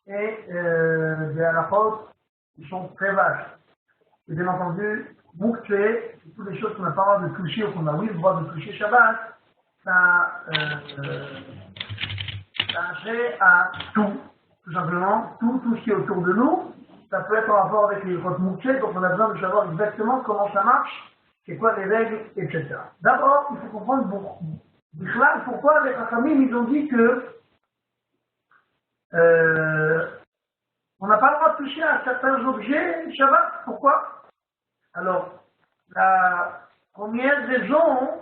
et des halakhot qui sont très vastes. Et bien entendu, Mouktsé, toutes les choses qu'on n'a pas le droit de toucher ou qu'on a oui le droit de toucher Shabbat, ça a trait à tout simplement, tout ce qui est autour de nous. Ça peut être en rapport avec les grottes Mouktsé, donc on a besoin de savoir exactement comment ça marche, c'est quoi les règles, etc. D'abord, il faut comprendre pourquoi les Chachamim, ils ont dit que on n'a pas le droit de toucher à certains objets Shabbat. Pourquoi? Alors, la première raison,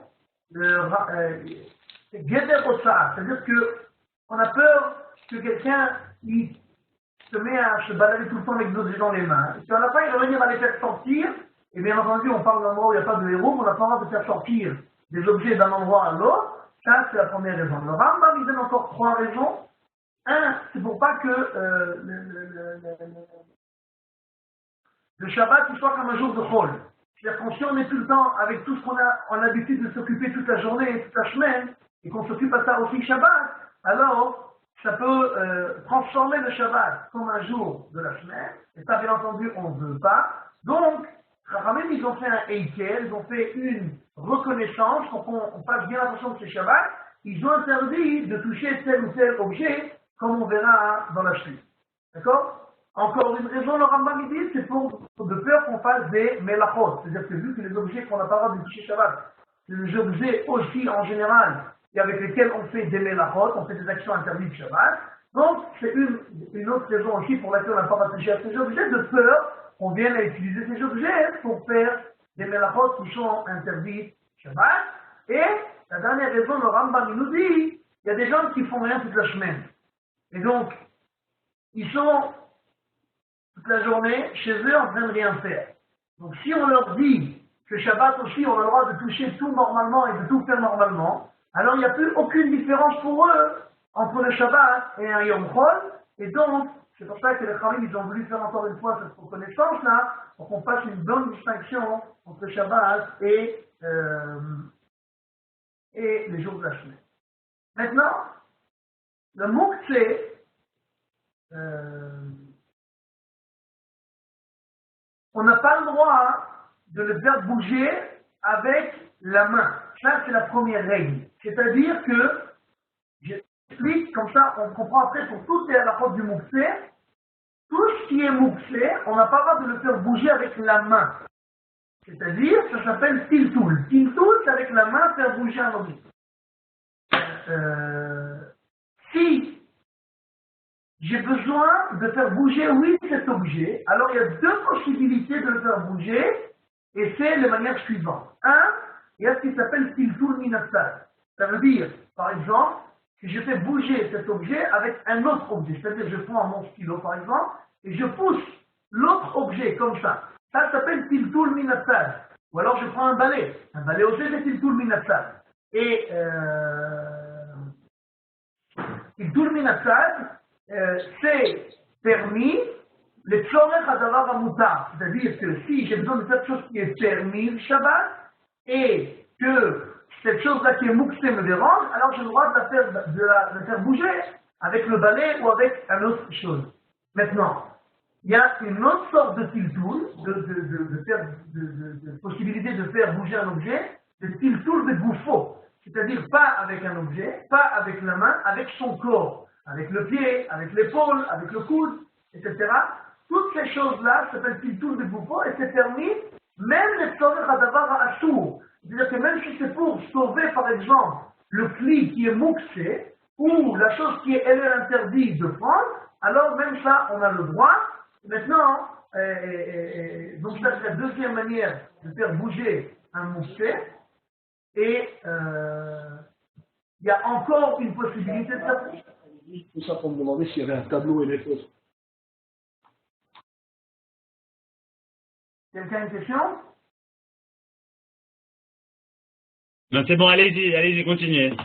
c'est Geder Otsar, c'est-à-dire qu'on a peur que quelqu'un se met à se balader tout le temps avec d'autres objets dans les mains. Et puis à la fin, il va venir à les faire sortir, et bien entendu, on parle d'un endroit où il n'y a pas de héros, on n'a pas le droit de faire sortir des objets d'un endroit à l'autre. Ça, c'est la première raison. Le Rambam, il donne encore 3 raisons. Un, c'est pour pas que le Shabbat il soit comme un jour de Chol. C'est-à-dire que si on est tout le temps avec tout ce qu'on a en habitude de s'occuper toute la journée, toute la semaine, et qu'on s'occupe à ça aussi Shabbat, alors ça peut transformer le Shabbat comme un jour de la semaine. Et ça, bien entendu, on ne veut pas. Donc, Chachamim, ils ont fait un Eikel, ils ont fait une reconnaissance, pour qu'on fasse bien attention de ces Shabbats. Ils ont interdit de toucher tel ou tel objet, comme on verra dans la suite. D'accord? Encore une raison, le Rambam dit, c'est de peur qu'on fasse des melachot. C'est-à-dire que vu que les objets qu'on n'a pas le droit de toucher Shabbat, c'est les objets aussi en général, et avec lesquels on fait des melachot, on fait des actions interdites Shabbat. Donc, c'est une autre raison aussi pour laquelle on n'a pas le droit de toucher à ces objets, de peur qu'on vienne à utiliser ces objets pour faire des melachot qui sont interdits Shabbat. Et la dernière raison, le Rambam nous dit, il y a des gens qui font rien toute la semaine. Et donc, ils sont toute la journée chez eux en train de rien faire. Donc si on leur dit que Shabbat aussi, on a le droit de toucher tout normalement et de tout faire normalement, alors il n'y a plus aucune différence pour eux entre le Shabbat et un Yom Chol. Et donc, c'est pour ça que les Chachamim, ils ont voulu faire encore une fois cette reconnaissance-là, pour qu'on fasse une bonne distinction entre le Shabbat et les jours de la semaine. Maintenant, le Mouktsé, on n'a pas le droit de le faire bouger avec la main. Ça, c'est la première règle. C'est-à-dire que, j'explique, comme ça, on comprend après pour toutes les halakhot du Mouktsé, tout ce qui est Mouktsé, on n'a pas le droit de le faire bouger avec la main. C'est-à-dire, ça s'appelle Tiltoul. Tiltoul, c'est avec la main faire bouger un objet. Si j'ai besoin de faire bouger, oui, cet objet, alors il y a 2 possibilités de le faire bouger, et c'est de manière suivante. Un, il y a ce qui s'appelle Tiltoul Minassad. Ça veut dire, par exemple, que je fais bouger cet objet avec un autre objet. C'est-à-dire, je prends mon stylo, par exemple, et je pousse l'autre objet comme ça. Ça s'appelle Tiltoul Minassad. Ou alors je prends un balai. Un balai aussi, c'est Tiltoul Minassad. Et Tiltoul Minassad, c'est permis le tzorech hadavar hamutar, c'est-à-dire que si j'ai besoin de quelque chose qui est permis le Shabbat et que cette chose-là qui est Mouktsé me dérange, alors j'ai le droit de la faire bouger avec le balai ou avec une autre chose. Maintenant, il y a une autre sorte de tiltoul, de possibilité de faire bouger un objet, le tiltoul de gouffo, c'est-à-dire pas avec un objet, pas avec la main, avec son corps. Avec le pied, avec l'épaule, avec le coude, etc. Toutes ces choses-là s'appellent Tiltoul de Gouffo et c'est permis, même les tzorech hadavar ha'asur. C'est-à-dire que même si c'est pour sauver, par exemple, le pli qui est Mouktsé, ou la chose qui est, elle, interdite de prendre, alors même ça, on a le droit. Maintenant, donc ça, c'est la deuxième manière de faire bouger un Mouktsé. Et il y a encore une possibilité de faire. Tout ça pour me demander s'il y avait un tableau et les photos. Quelqu'un a une question? Non, c'est bon, allez-y, continuez.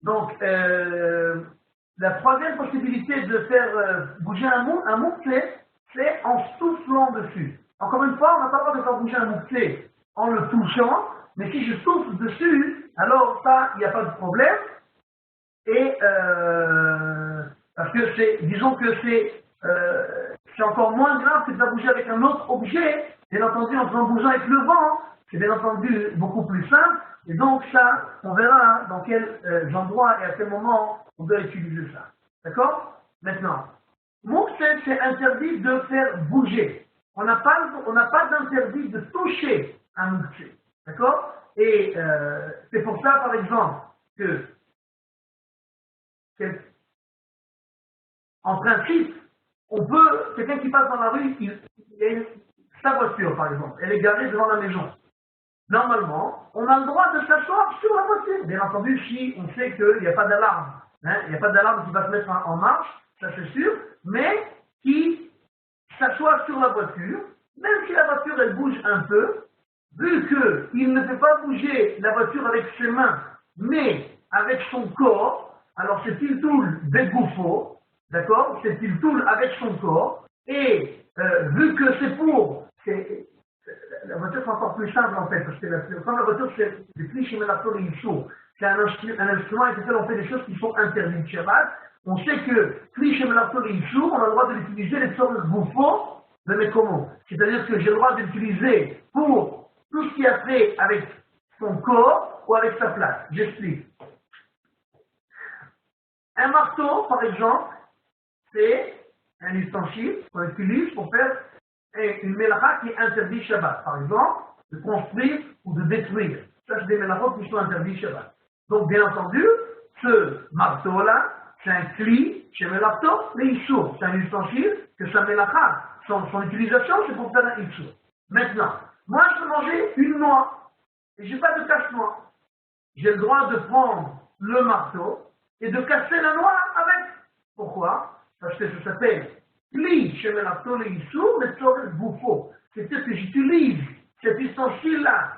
Donc, la troisième possibilité de faire bouger un Mouktsé, c'est en soufflant dessus. Encore une fois, on n'a pas le droit de faire bouger un Mouktsé en le touchant, mais si je souffle dessus, alors ça, il n'y a pas de problème. Et Parce que disons que c'est encore moins grave que de la bouger avec un autre objet. Bien entendu, en bougeant avec le vent, c'est bien entendu beaucoup plus simple. Et donc ça, on verra dans quels endroits et à quel moment on doit utiliser ça. D'accord? Maintenant, Moukset, c'est interdit de faire bouger. On n'a pas d'interdit de toucher un Moukset. D'accord? Et c'est pour ça, par exemple, que en principe, quelqu'un qui passe dans la rue, il a sa voiture, par exemple, elle est garée devant la maison. Normalement, on a le droit de s'asseoir sur la voiture. Bien entendu, si on sait qu'il n'y a pas d'alarme. Il n'y a pas d'alarme qui va se mettre en marche, ça c'est sûr, mais qui s'assoit sur la voiture, même si la voiture elle bouge un peu, vu qu'il ne peut pas bouger la voiture avec ses mains, mais avec son corps, alors c'est Tiltoul Begoufo, d'accord? C'est Tiltoul avec son corps, et vu que la voiture c'est encore plus simple en fait, parce que comme la voiture c'est des clichés mélator et Issour, c'est un instrument avec lequel on fait des choses qui sont interdites Shabbat. On sait que cliché mélator et Issour, on a le droit de l'utiliser les sortes de bouffons de mes commandes. C'est-à-dire que j'ai le droit de l'utiliser pour tout ce qui a trait avec son corps ou avec sa place. J'explique. Un marteau, par exemple, c'est un ustensile qu'on utilise pour faire une mélacha qui est interdite Shabbat. Par exemple, de construire ou de détruire. Ça, c'est des mélachot qui sont interdits Shabbat. Donc, bien entendu, ce marteau-là, c'est un cli chez Melachto, mais Issour. C'est un ustensile que sa mélacha, son utilisation, c'est pour faire un Issour. Maintenant, moi, je peux manger une noix et je n'ai pas de casse-noix. J'ai le droit de prendre le marteau et de casser la noix avec. Pourquoi? Parce que ça s'appelle Kli chez Melachto le Issour, mais Tzorech Boufo. C'est-à-dire que j'utilise cet ustensile-là,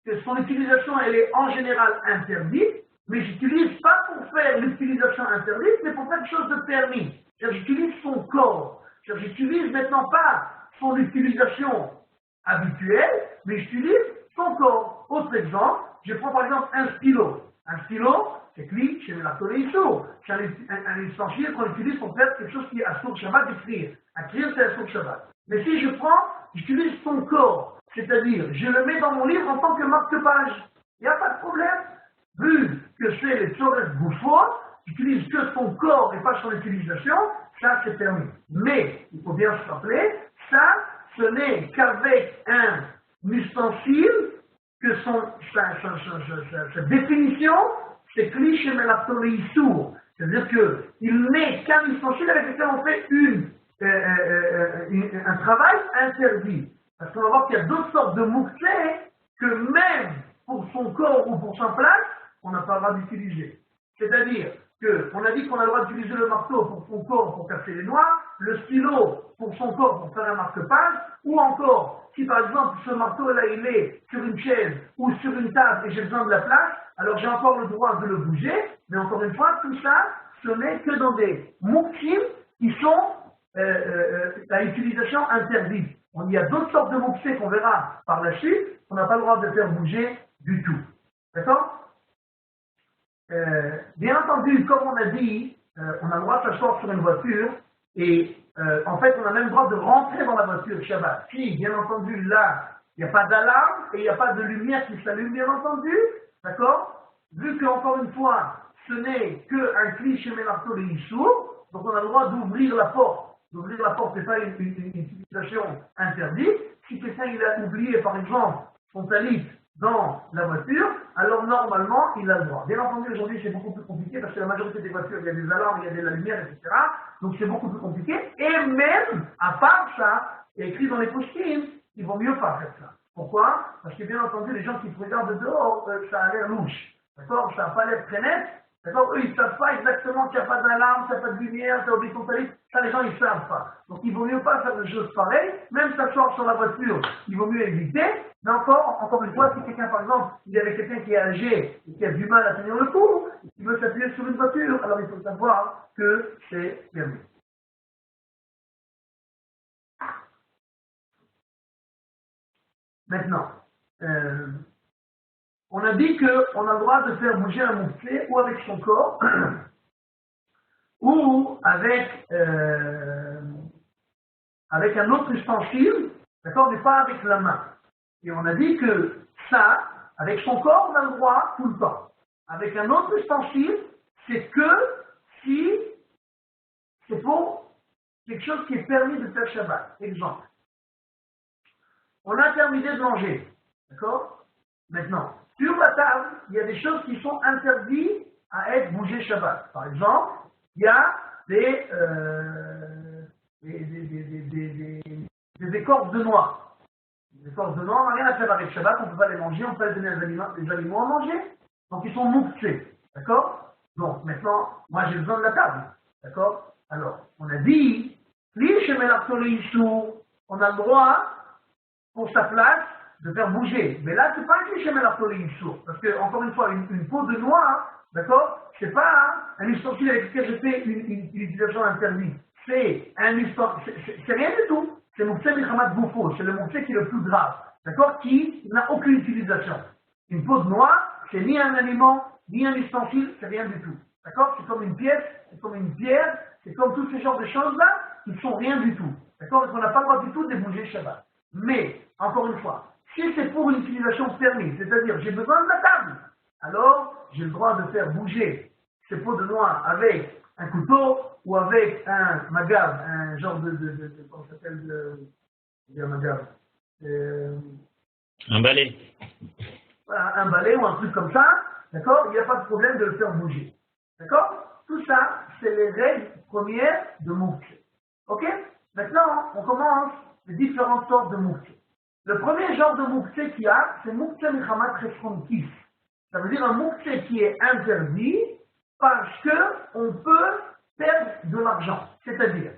que son utilisation, elle est en général interdite, mais j'utilise pas pour faire l'utilisation interdite, mais pour faire quelque chose de permis. J'utilise son corps. J'utilise maintenant pas son utilisation habituelle, mais j'utilise son corps. Autre exemple, je prends par exemple un stylo. Un stylo, c'est Kli chez Melachto le Issour. C'est un ustensile qu'on utilise pour faire quelque chose qui est Assour Shabbat, écrire. Écrire, c'est Assour Shabbat. Mais si j'utilise son corps, c'est-à-dire je le mets dans mon livre en tant que marque-page, il n'y a pas de problème. Vu que c'est les Tzorech Boufo, j'utilise que son corps et pas son utilisation, ça c'est permis. Mais, il faut bien se rappeler, ça, ce n'est qu'avec un ustensile que sa définition, c'est cliché Melachto le Issour. C'est-à-dire qu'il n'est qu'un ustensile avec lequel on fait un travail interdit. Parce qu'on va voir qu'il y a d'autres sortes de moussets que même pour son corps ou pour sa place, on n'a pas le droit d'utiliser. C'est-à-dire qu'on a dit qu'on a le droit d'utiliser le marteau pour son corps pour casser les noix, le stylo pour son corps pour faire un marque-page, ou encore, si par exemple ce marteau-là il est sur une chaise ou sur une table et j'ai besoin de la place, alors j'ai encore le droit de le bouger, mais encore une fois, tout ça, ce n'est que dans des mouksim qui sont à utilisation interdite. Il y a d'autres sortes de mouksim qu'on verra par la suite, qu'on n'a pas le droit de faire bouger du tout. D'accord? Bien entendu, comme on a dit, on a le droit de s'asseoir sur une voiture et en fait, on a même le droit de rentrer dans la voiture Shabbat. Si, bien entendu, là, il n'y a pas d'alarme et il n'y a pas de lumière qui s'allume, bien entendu, d'accord? Vu qu'encore une fois, ce n'est qu'un cliché Melachto le Issour, donc on a le droit d'ouvrir la porte. D'ouvrir la porte, ce n'est pas une utilisation interdite. Si quelqu'un il a oublié, par exemple, son talit dans la voiture, alors normalement, il a le droit. Bien entendu, aujourd'hui, c'est beaucoup plus compliqué parce que la majorité des voitures, il y a des alarmes, il y a de la lumière, etc. Donc, c'est beaucoup plus compliqué. Et même, à part ça, il y a écrit dans les postines, il vaut mieux pas faire ça. Pourquoi? Parce que, bien entendu, les gens qui te regardent dehors, ça a l'air louche. D'accord? Ça n'a pas l'air très net. D'accord? Eux, ils ne savent pas exactement qu'il n'y a pas d'alarme, qu'il n'y a pas de lumière, qu'il y a oublié ton talit. Ça, les gens, ils ne savent pas. Donc, il vaut mieux pas faire des choses pareilles. Même s'asseoir sur la voiture, il vaut mieux éviter. Mais encore une fois, si quelqu'un, par exemple, il y avait quelqu'un qui est âgé et qui a du mal à tenir le coup, et qui veut s'appuyer sur une voiture, alors il faut savoir que c'est permis. Maintenant, on a dit qu'on a le droit de faire bouger un mouflet ou avec son corps, ou avec un autre ustensile, d'accord, mais pas avec la main. Et on a dit que ça, avec son corps, on a le droit tout le temps. Avec un autre ustensile, c'est que si c'est pour quelque chose qui est permis de faire Shabbat. Exemple. On a terminé de manger, d'accord? Maintenant, sur la table, il y a des choses qui sont interdites à être bougées Shabbat. Par exemple, il y a des écorces de noix. Les écorces de noix, on n'a rien à faire avec Shabbat, on ne peut pas les manger, on peut pas les donner des aliments à manger. Donc ils sont mouxés, d'accord? Donc maintenant, moi j'ai besoin de la table, d'accord? Alors, on a dit, on a le droit, pour sa place, de faire bouger. Mais là, c'est pas un cliché sourd. Parce que, encore une fois, une peau de noix, d'accord, c'est pas un ustensile avec lequel je fais une utilisation interdite. C'est un ustensile, c'est rien du tout. C'est Mouktsé Milchamat Goufo, c'est le Mouktsé qui est le plus grave, d'accord, qui n'a aucune utilisation. Une peau de noix, c'est ni un aliment, ni un ustensile, c'est rien du tout. D'accord? C'est comme une pièce, c'est comme une pierre, c'est comme tous ces genres de choses-là qui ne sont rien du tout. D'accord? Donc on n'a pas le droit du tout de bouger Shabbat. Mais, encore une fois, si c'est pour une utilisation permise, c'est-à-dire j'ai besoin de la table, alors j'ai le droit de faire bouger ces peaux de noix avec un couteau ou avec un magav, un genre comment ça s'appelle, un magav, un balai. Voilà, un balai ou un truc comme ça, d'accord? Il n'y a pas de problème de le faire bouger. D'accord? Tout ça, c'est les règles premières de Mouktsé. Ok? Maintenant, on commence les différentes sortes de Mouktsé. Le premier genre de Mouktsé qu'il y a, c'est Mouktsé Milchamat Cheshronkis. Ça veut dire un Mouktsé qui est interdit parce qu'on peut perdre de l'argent. C'est-à-dire,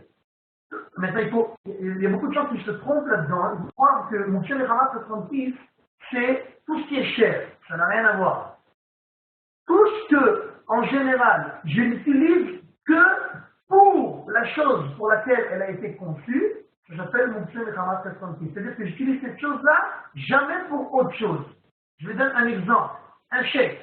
maintenant il y a beaucoup de gens qui se trompent là-dedans. Ils croient que Mouktsé Milchamat Cheshronkis, c'est tout ce qui est cher. Ça n'a rien à voir. Tout ce que, en général, je n'utilise que pour la chose pour laquelle elle a été conçue, ça s'appelle Mouktsé Milchamat Cheshronkis. C'est-à-dire que j'utilise cette chose-là jamais pour autre chose. Je vous donne un exemple. Un chèque.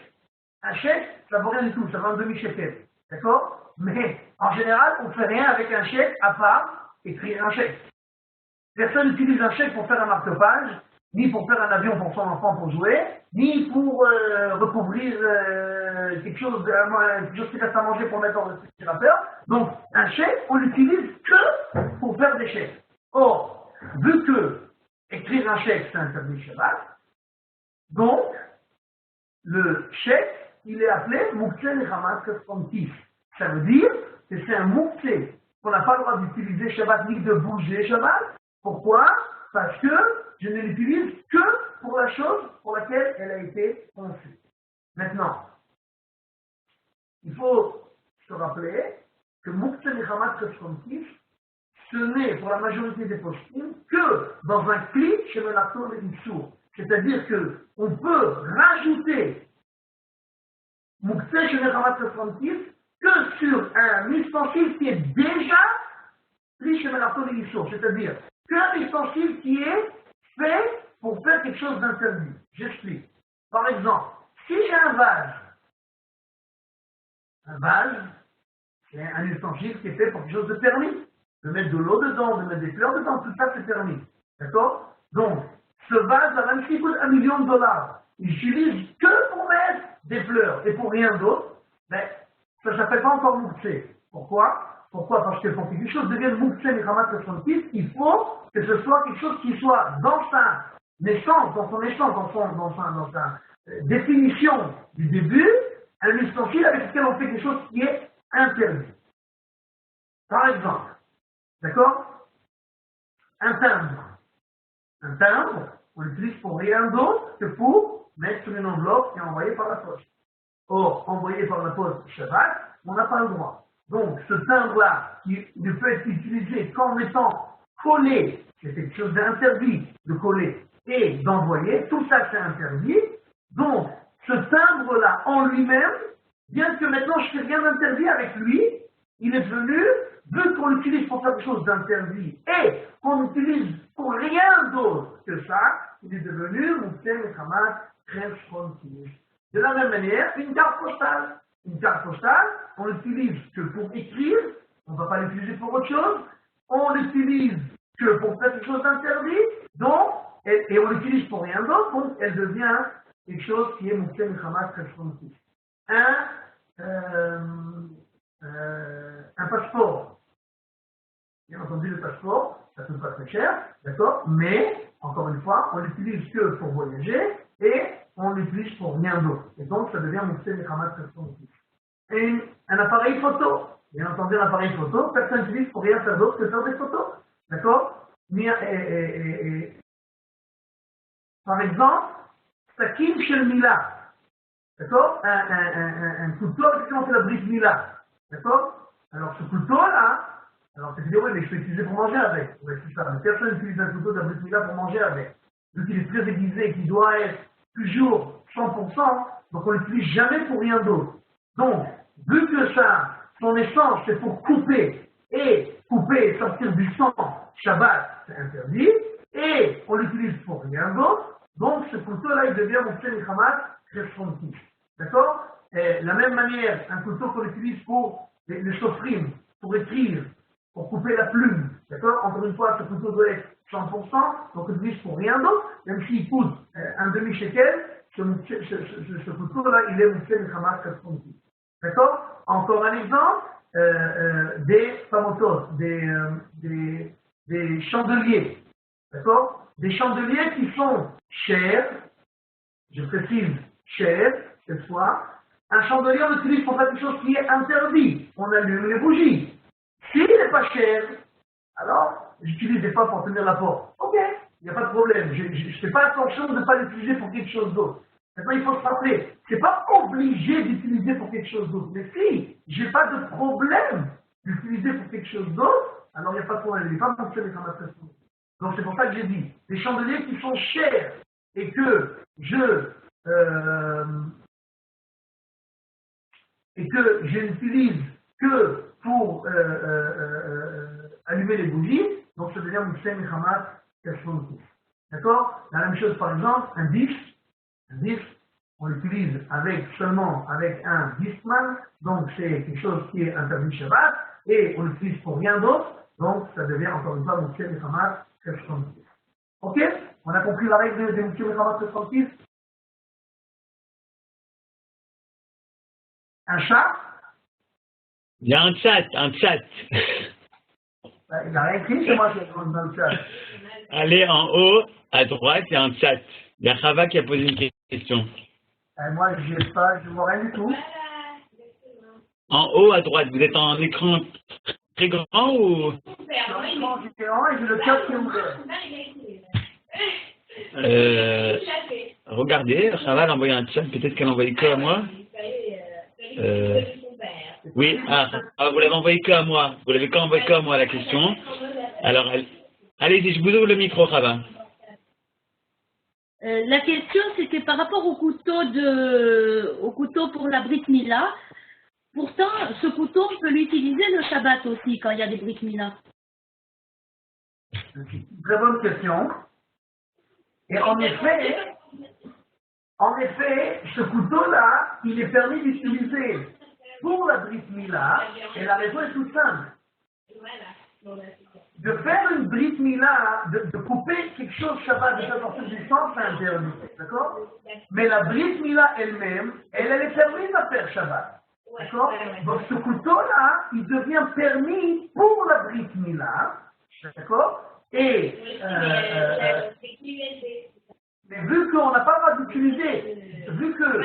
Un chèque, ça ne vaut rien du tout, ça vaut un demi-shekel. D'accord? Mais, en général, on ne fait rien avec un chèque à part écrire un chèque. Personne n'utilise un chèque pour faire un marque-page, ni pour faire un avion pour son enfant pour jouer, ni pour recouvrir quelque chose qui reste à manger pour mettre dans le réfrigérateur. Donc, un chèque, on l'utilise que pour faire des chèques. Or, vu que écrire un chèque, c'est interdit Shabbat, donc, le chèque, il est appelé Mouktsé Milchamat Cheshronkis. Ça veut dire que c'est un Mouktsé qu'on n'a pas le droit d'utiliser Shabbat ni de bouger Shabbat. Pourquoi? Parce que je ne l'utilise que pour la chose pour laquelle elle a été conçue. Maintenant, il faut se rappeler que Mouktsé Milchamat Cheshronkis, ce n'est pour la majorité des poskim que dans un clip chez le Laktor et Issour. C'est-à-dire qu'on peut rajouter Mouktsé chez Milchamat Cheshronkis que sur un ustensile qui est déjà pris chez le Laktor et Issour. C'est-à-dire qu'un ustensile qui est fait pour faire quelque chose d'interdit. J'explique. Par exemple, si j'ai un vase, c'est un ustensile qui est fait pour quelque chose de permis. De mettre de l'eau dedans, de mettre des fleurs dedans, tout ça c'est permis. D'accord? Donc, ce vase-là, même s'il coûte $1 million, il n'utilise que pour mettre des fleurs et pour rien d'autre, mais ça ne s'appelle pas encore Mouktsé. Pourquoi? Parce que pour que quelque chose devienne Mouktsé Milchamat Cheshronkis, il faut que ce soit quelque chose qui soit dans sa naissance, dans sa définition du début, un ustensile avec lequel on fait quelque chose qui est interdit. Par exemple, d'accord? Un timbre. Un timbre, on l'utilise pour rien d'autre que pour mettre sur une enveloppe et envoyer par la poste. Or, envoyer par la poste Shabbat, on n'a pas le droit. Donc, ce timbre-là, qui ne peut être utilisé qu'en étant collé, c'est quelque chose d'interdit de coller et d'envoyer, tout ça c'est interdit. Donc, ce timbre-là en lui-même, bien que maintenant je ne fais rien d'interdit avec lui, il est devenu, vu qu'on l'utilise pour faire quelque chose d'interdit et qu'on l'utilise pour rien d'autre que ça, il est devenu Mouktsé Milchamat Cheshronkis. De la même manière, une carte postale. une carte postale, on l'utilise que pour écrire, on ne va pas l'utiliser pour autre chose, on l'utilise que pour faire quelque chose d'interdit, donc, et on l'utilise pour rien d'autre, donc elle devient quelque chose qui est Moukse Milchamat Kashronti. Un passeport. Bien entendu, le passeport, ça ne coûte pas très cher, d'accord, mais, encore une fois, on l'utilise que pour voyager et on l'utilise pour rien d'autre. Et donc, ça devient Moukse Milchamat Kashronti. Et un appareil photo. Bien entendu, un appareil photo, personne n'utilise pour rien faire d'autre que faire des photos. D'accord? Par exemple, Sakim Shel Mila. D'accord? Un couteau avec lequel on fait la brise Mila. D'accord? Alors, ce couteau-là, alors c'est dire, oui, mais je peux l'utiliser pour manger avec. Oui, c'est ça. Mais personne n'utilise un couteau de la brise Mila pour manger avec. Vu qu'il est très aiguisé, qu'il doit être toujours 100%, donc on l'utilise jamais pour rien d'autre. Donc, vu que ça, son essence, c'est pour couper et sortir du sang, Shabbat, c'est interdit, et on l'utilise pour rien d'autre, donc ce couteau-là, il devient Moukse Milchamat Kashronti. D'accord? La même manière, un couteau qu'on utilise pour les sofrim, pour écrire, pour couper la plume. D'accord? Encore une fois, ce couteau doit être 100%, donc on l'utilise pour rien d'autre, même s'il coûte un demi-shekel, ce couteau-là, il est Moukse Milchamat Kashronti. D'accord? Encore un exemple, des pamotos, des chandeliers. D'accord? Des chandeliers qui sont chers, je précise chers, cette fois. Un chandelier, on l'utilise pour faire quelque chose qui est interdit. On allume les bougies. S'il n'est pas cher, alors j'utilise des fois pour tenir la porte. Ok, il n'y a pas de problème. Je ne fais pas attention de ne pas l'utiliser pour quelque chose d'autre. Maintenant, il faut se rappeler, je ne suis pas obligé d'utiliser pour quelque chose d'autre. Mais si je n'ai pas de problème d'utiliser pour quelque chose d'autre, alors il n'y a pas de problème. Il n'est pas mentionné comme attention. Donc c'est pour ça que j'ai dit, des chandeliers qui sont chers et que je n'utilise que pour allumer les bougies, donc ça devient Moukse Milchamat Kashronti. D'accord? La même chose par exemple, un disque, on l'utilise seulement avec un discman, donc c'est quelque chose qui est interdit Shabbat, et on l'utilise pour rien d'autre, donc ça devient encore une fois Moukse Milchamat Kashronti. Ok? On a compris la règle de Moukse Milchamat Kashronti? Un chat? Il y a un chat, un chat. Il n'a rien écrit, c'est moi qui ai écrit dans le chat. Allez en haut, à droite, il y a un chat. Il y a Chava qui a posé une question. Moi, je vois rien du tout. En haut, à droite, vous êtes en écran très grand ou... Sur l'écran géant et j'ai le chat qui est ouvert. Regardez, Chava a envoyé un chat, peut-être qu'elle a envoyé que à moi. Oui, vous l'avez envoyé que à moi. Vous l'avez envoyé que à moi la question. Alors, allez-y, je vous ouvre le micro, Chava. La question, c'était par rapport au couteau pour la Brit Mila. Pourtant, ce couteau, on peut l'utiliser le Shabbat aussi, quand il y a des Brit Mila. Très bonne question. Et en effet, ce couteau-là, il est permis d'utiliser pour la Brit Mila, et la raison est toute simple. De faire une Brit Mila, de couper quelque chose Shabbat, de faire sortir du sang, c'est interdit, d'accord? Mais la Brit Mila elle-même, elle est permise à faire Shabbat, d'accord? Donc ce couteau-là, il devient permis pour la Brit Mila, d'accord? Et mais vu qu'on n'a pas le droit d'utiliser, vu que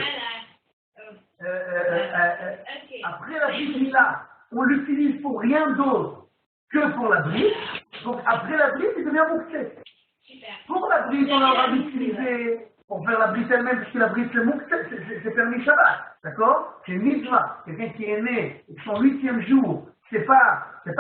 après la Brit Mila, on l'utilise pour rien d'autre que pour la Brit, donc après la Brit, il devient Moukse. Pour la Brit, on aura l'utiliser pour faire la Brit elle-même, puisque la Brit, c'est Moukse, c'est permis Shabbat, d'accord? C'est une mitzvah. Quelqu'un qui est né son 8e jour, c'est pas que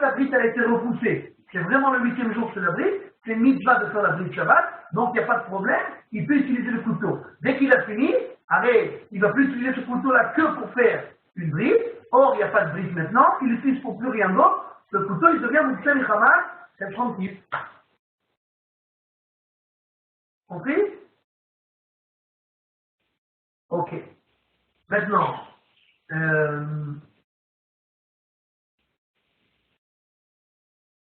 la Brit elle a été repoussée. C'est vraiment le 8e jour de la Brit, c'est une mitzvah de faire la Brit Shabbat, donc il n'y a pas de problème, il peut utiliser le couteau. Dès qu'il a fini, il ne va plus utiliser ce couteau-là que pour faire une Brit. Or, il n'y a pas de Brit maintenant, il l'utilise pour plus rien d'autre. Ce couteau, il devient Moukse Milchamat Kashronti. Compris? Ok. Maintenant,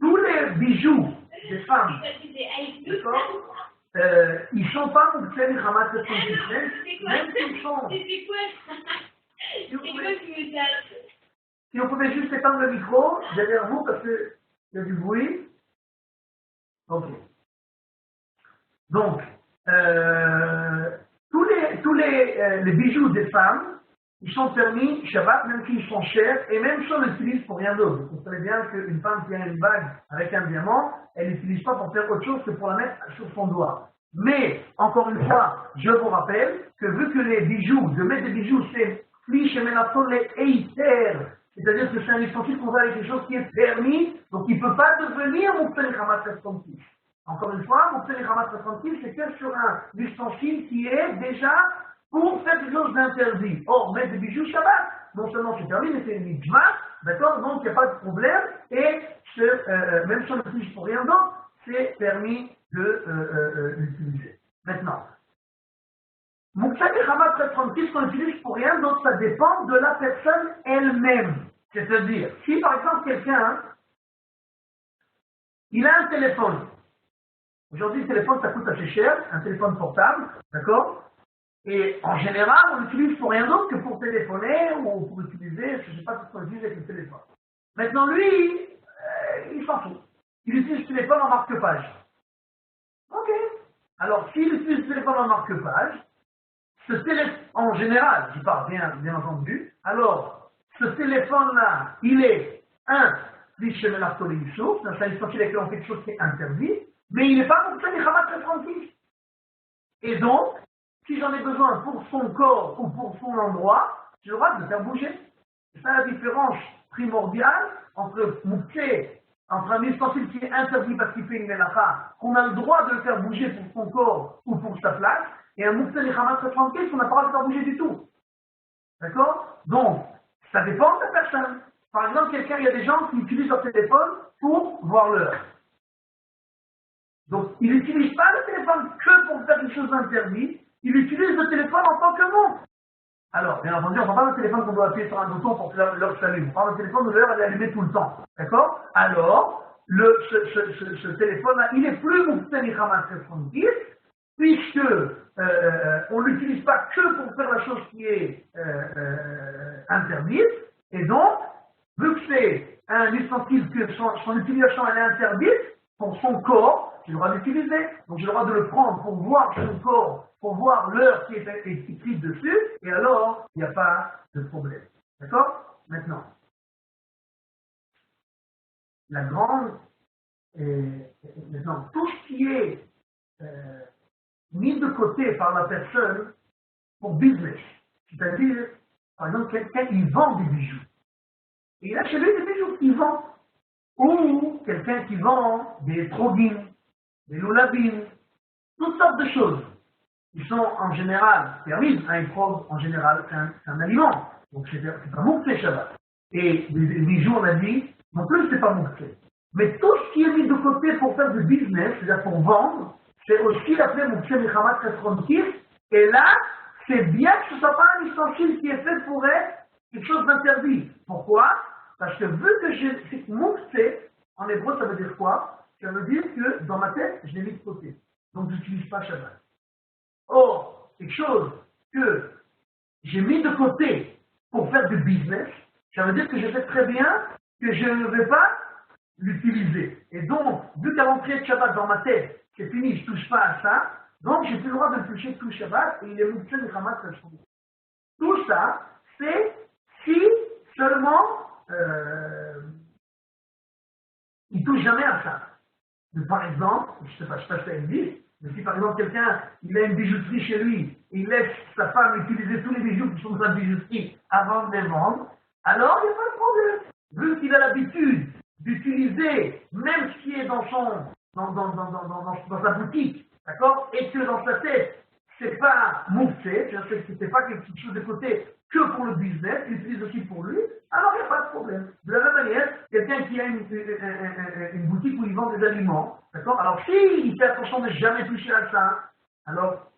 tous les bijoux des femmes, d'accord, ils ne sont pas pour faire les ramasses de son système, même s'ils sont. Si vous pouvez juste éteindre le micro derrière vous parce qu'il y a du bruit. Ok. Donc, tous les bijoux des femmes, ils sont permis Shabbat, même s'ils sont chers, et même si on l'utilise pour rien d'autre. Vous savez bien qu'une femme qui a une bague avec un diamant, elle n'utilise pas pour faire autre chose que pour la mettre sur son doigt. Mais, encore une fois, je vous rappelle que vu que les bijoux, de mettre des bijoux, c'est fliche menaton les eiter, c'est-à-dire que c'est un ustensile qu'on va avec quelque chose qui est permis, donc il ne peut pas devenir Mouktsel Ramat 36. Encore une fois, Mouktsel Ramat 36, c'est que sur un ustensile qui est déjà pour faire quelque chose d'interdit. Or, mettre des bijoux Shabbat, non seulement c'est permis, mais c'est une mitzvah, d'accord, donc il n'y a pas de problème, et même si on l'utilise pour rien d'autre, c'est permis de l'utiliser. Maintenant, Mouktsel Ramat 36 qu'on utilise pour rien d'autre, ça dépend de la personne elle-même. C'est-à-dire, si par exemple quelqu'un, il a un téléphone. Aujourd'hui, le téléphone, ça coûte assez cher, un téléphone portable, d'accord? Et en général, on l'utilise pour rien d'autre que pour téléphoner ou pour utiliser, je ne sais pas ce qu'on utilise avec le téléphone. Maintenant, lui, il s'en fout. Il utilise le téléphone en marque-page. Ok. Alors, s'il utilise le téléphone en marque-page, en général, je parle bien entendu, alors, ce téléphone-là, il est un cliché mélartolé du source, c'est un ustensile avec lequel on fait quelque chose qui est interdit, mais il n'est pas pour ça les Ramat 36. Et donc, si j'en ai besoin pour son corps ou pour son endroit, j'ai le droit de le faire bouger. C'est ça la différence primordiale entre Mouktsé, entre un ustensile qui est interdit parce qu'il fait une mélacha, qu'on a le droit de le faire bouger pour son corps ou pour sa place, et un Mouktsé les Ramat 36 qu'on n'a pas le droit de faire bouger du tout. D'accord? Donc, ça dépend de la personne. Par exemple, il y a des gens qui utilisent leur téléphone pour voir l'heure. Donc, il n'utilise pas le téléphone que pour faire quelque chose d'interdit, il utilise le téléphone en tant que montre. Alors, bien entendu, on ne prend pas le téléphone qu'on doit appuyer sur un bouton pour que l'heure s'allume. On prend le téléphone où l'heure elle est allumée tout le temps. D'accord? Alors, ce téléphone-là, il n'est plus Mouktsel Ramat 70, puisque on ne l'utilise pas que pour faire la chose qui est interdite, et donc, vu que c'est un ustensile que son utilisation elle est interdite, pour son corps, j'ai le droit d'utiliser, donc j'ai le droit de le prendre pour voir son corps, pour voir l'heure qui est écrite dessus, et alors, il n'y a pas de problème. D'accord? Maintenant, maintenant, tout ce qui est mis de côté par la personne pour business, c'est-à-dire, par exemple, quelqu'un qui vend des bijoux, et il a chez lui des bijoux qu'il vend. Ou quelqu'un qui vend des trogines, des loulabines, toutes sortes de choses qui sont en général permises. Un trog, en général, c'est un aliment. Donc c'est pas Mouktsé Shabbat. Et les bijoux, on a dit, non plus, c'est pas Mouktsé. Mais tout ce qui est mis de côté pour faire du business, c'est-à-dire pour vendre, c'est aussi appelé Mouktsé Ramat 36. Et là, c'est bien que ce ne soit pas un ustensile qui est fait pour être quelque chose d'interdit. Pourquoi? Parce que vu que j'ai Mouktsé, en hébreu, ça veut dire quoi? Ça veut dire que dans ma tête, je l'ai mis de côté. Donc, je n'utilise pas Shabbat. Or, quelque chose que j'ai mis de côté pour faire du business, ça veut dire que je sais très bien que je ne vais pas l'utiliser. Et donc, vu qu'à l'entrée de Shabbat dans ma tête, c'est fini, je ne touche pas à ça, donc j'ai plus le droit de le toucher tout Shabbat et il est Mouktsé de Ramat 36. Tout ça, c'est si seulement il ne touche jamais à ça. Mais par exemple, je ne sais pas si ça existe, mais si par exemple quelqu'un il a une bijouterie chez lui et il laisse sa femme utiliser tous les bijoux qui sont dans sa bijouterie avant de les vendre, alors il n'y a pas de problème. Vu qu'il a l'habitude d'utiliser même ce qui est dans sa boutique, d'accord, et que dans sa tête, c'est pas Mouktsé, c'est pas quelque chose de côté que pour le business, il utilise aussi pour lui, alors il n'y a pas de problème. De la même manière, quelqu'un qui a une boutique où il vend des aliments, d'accord, alors s'il fait attention de ne jamais toucher à ça, alors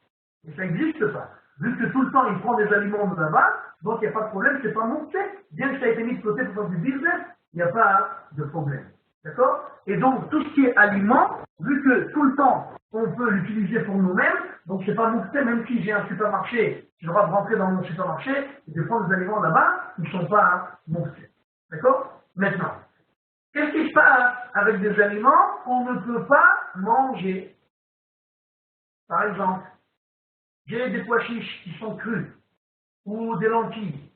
ça n'existe pas. vu que tout le temps il prend des aliments de là-bas, donc il n'y a pas de problème, c'est pas monté. Bien que ça a été mis de côté pour faire du business, il n'y a pas de problème. D'accord? Et donc, tout ce qui est aliment, vu que tout le temps, on peut l'utiliser pour nous-mêmes, donc c'est pas monté, même si j'ai un supermarché, j'ai le droit de rentrer dans mon supermarché et de prendre des aliments là-bas, ils ne sont pas montés. D'accord? Maintenant, qu'est-ce qui se passe avec des aliments qu'on ne peut pas manger? Par exemple, j'ai des pois chiches qui sont crus, ou des lentilles,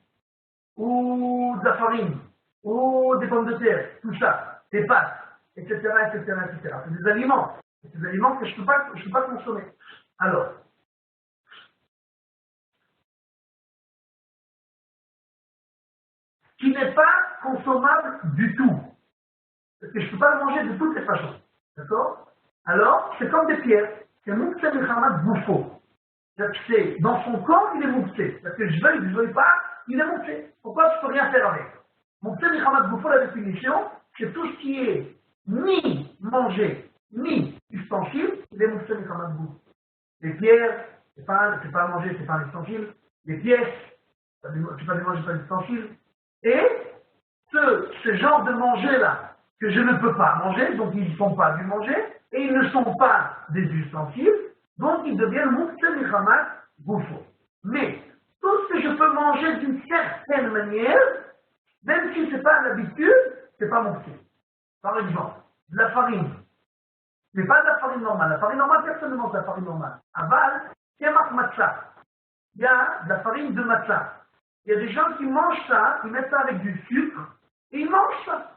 ou de la farine, ou des pommes de terre, tout ça, des pâtes, etc., etc., etc. C'est des aliments. C'est des aliments que je ne peux pas consommer. Alors, ce qui n'est pas consommable du tout, parce que je ne peux pas le manger de toutes les façons. D'accord? Alors, c'est comme des pierres. C'est Moukse Milchamat Bouffo. C'est dans son corps, il est Moukse. Parce que je veuille pas, il est Moukse. Pourquoi je ne peux rien faire avec? Moukse Milchamat Bouffo, la définition, c'est tout ce qui est ni mangé, ni ustensile, il est Moukse Milchamat Bouffo. Les pierres, c'est pas à manger, c'est pas un ustensile. Les pièces, c'est pas des manger, c'est pas un ustensile. Et ce genre de manger-là, que je ne peux pas manger, donc ils ne sont pas du manger, et ils ne sont pas des ustensiles, donc ils deviennent Moukse Milchamat Bouffo. Mais tout ce que je peux manger d'une certaine manière, même si ce n'est pas l'habitude, c'est pas Moukse. Par exemple, de la farine. Mais pas de la farine normale. La farine normale, personne ne mange de la farine normale. À Bâle, il y a matza. Il y a de la farine de matza. Il y a des gens qui mangent ça, ils mettent ça avec du sucre, et ils mangent ça.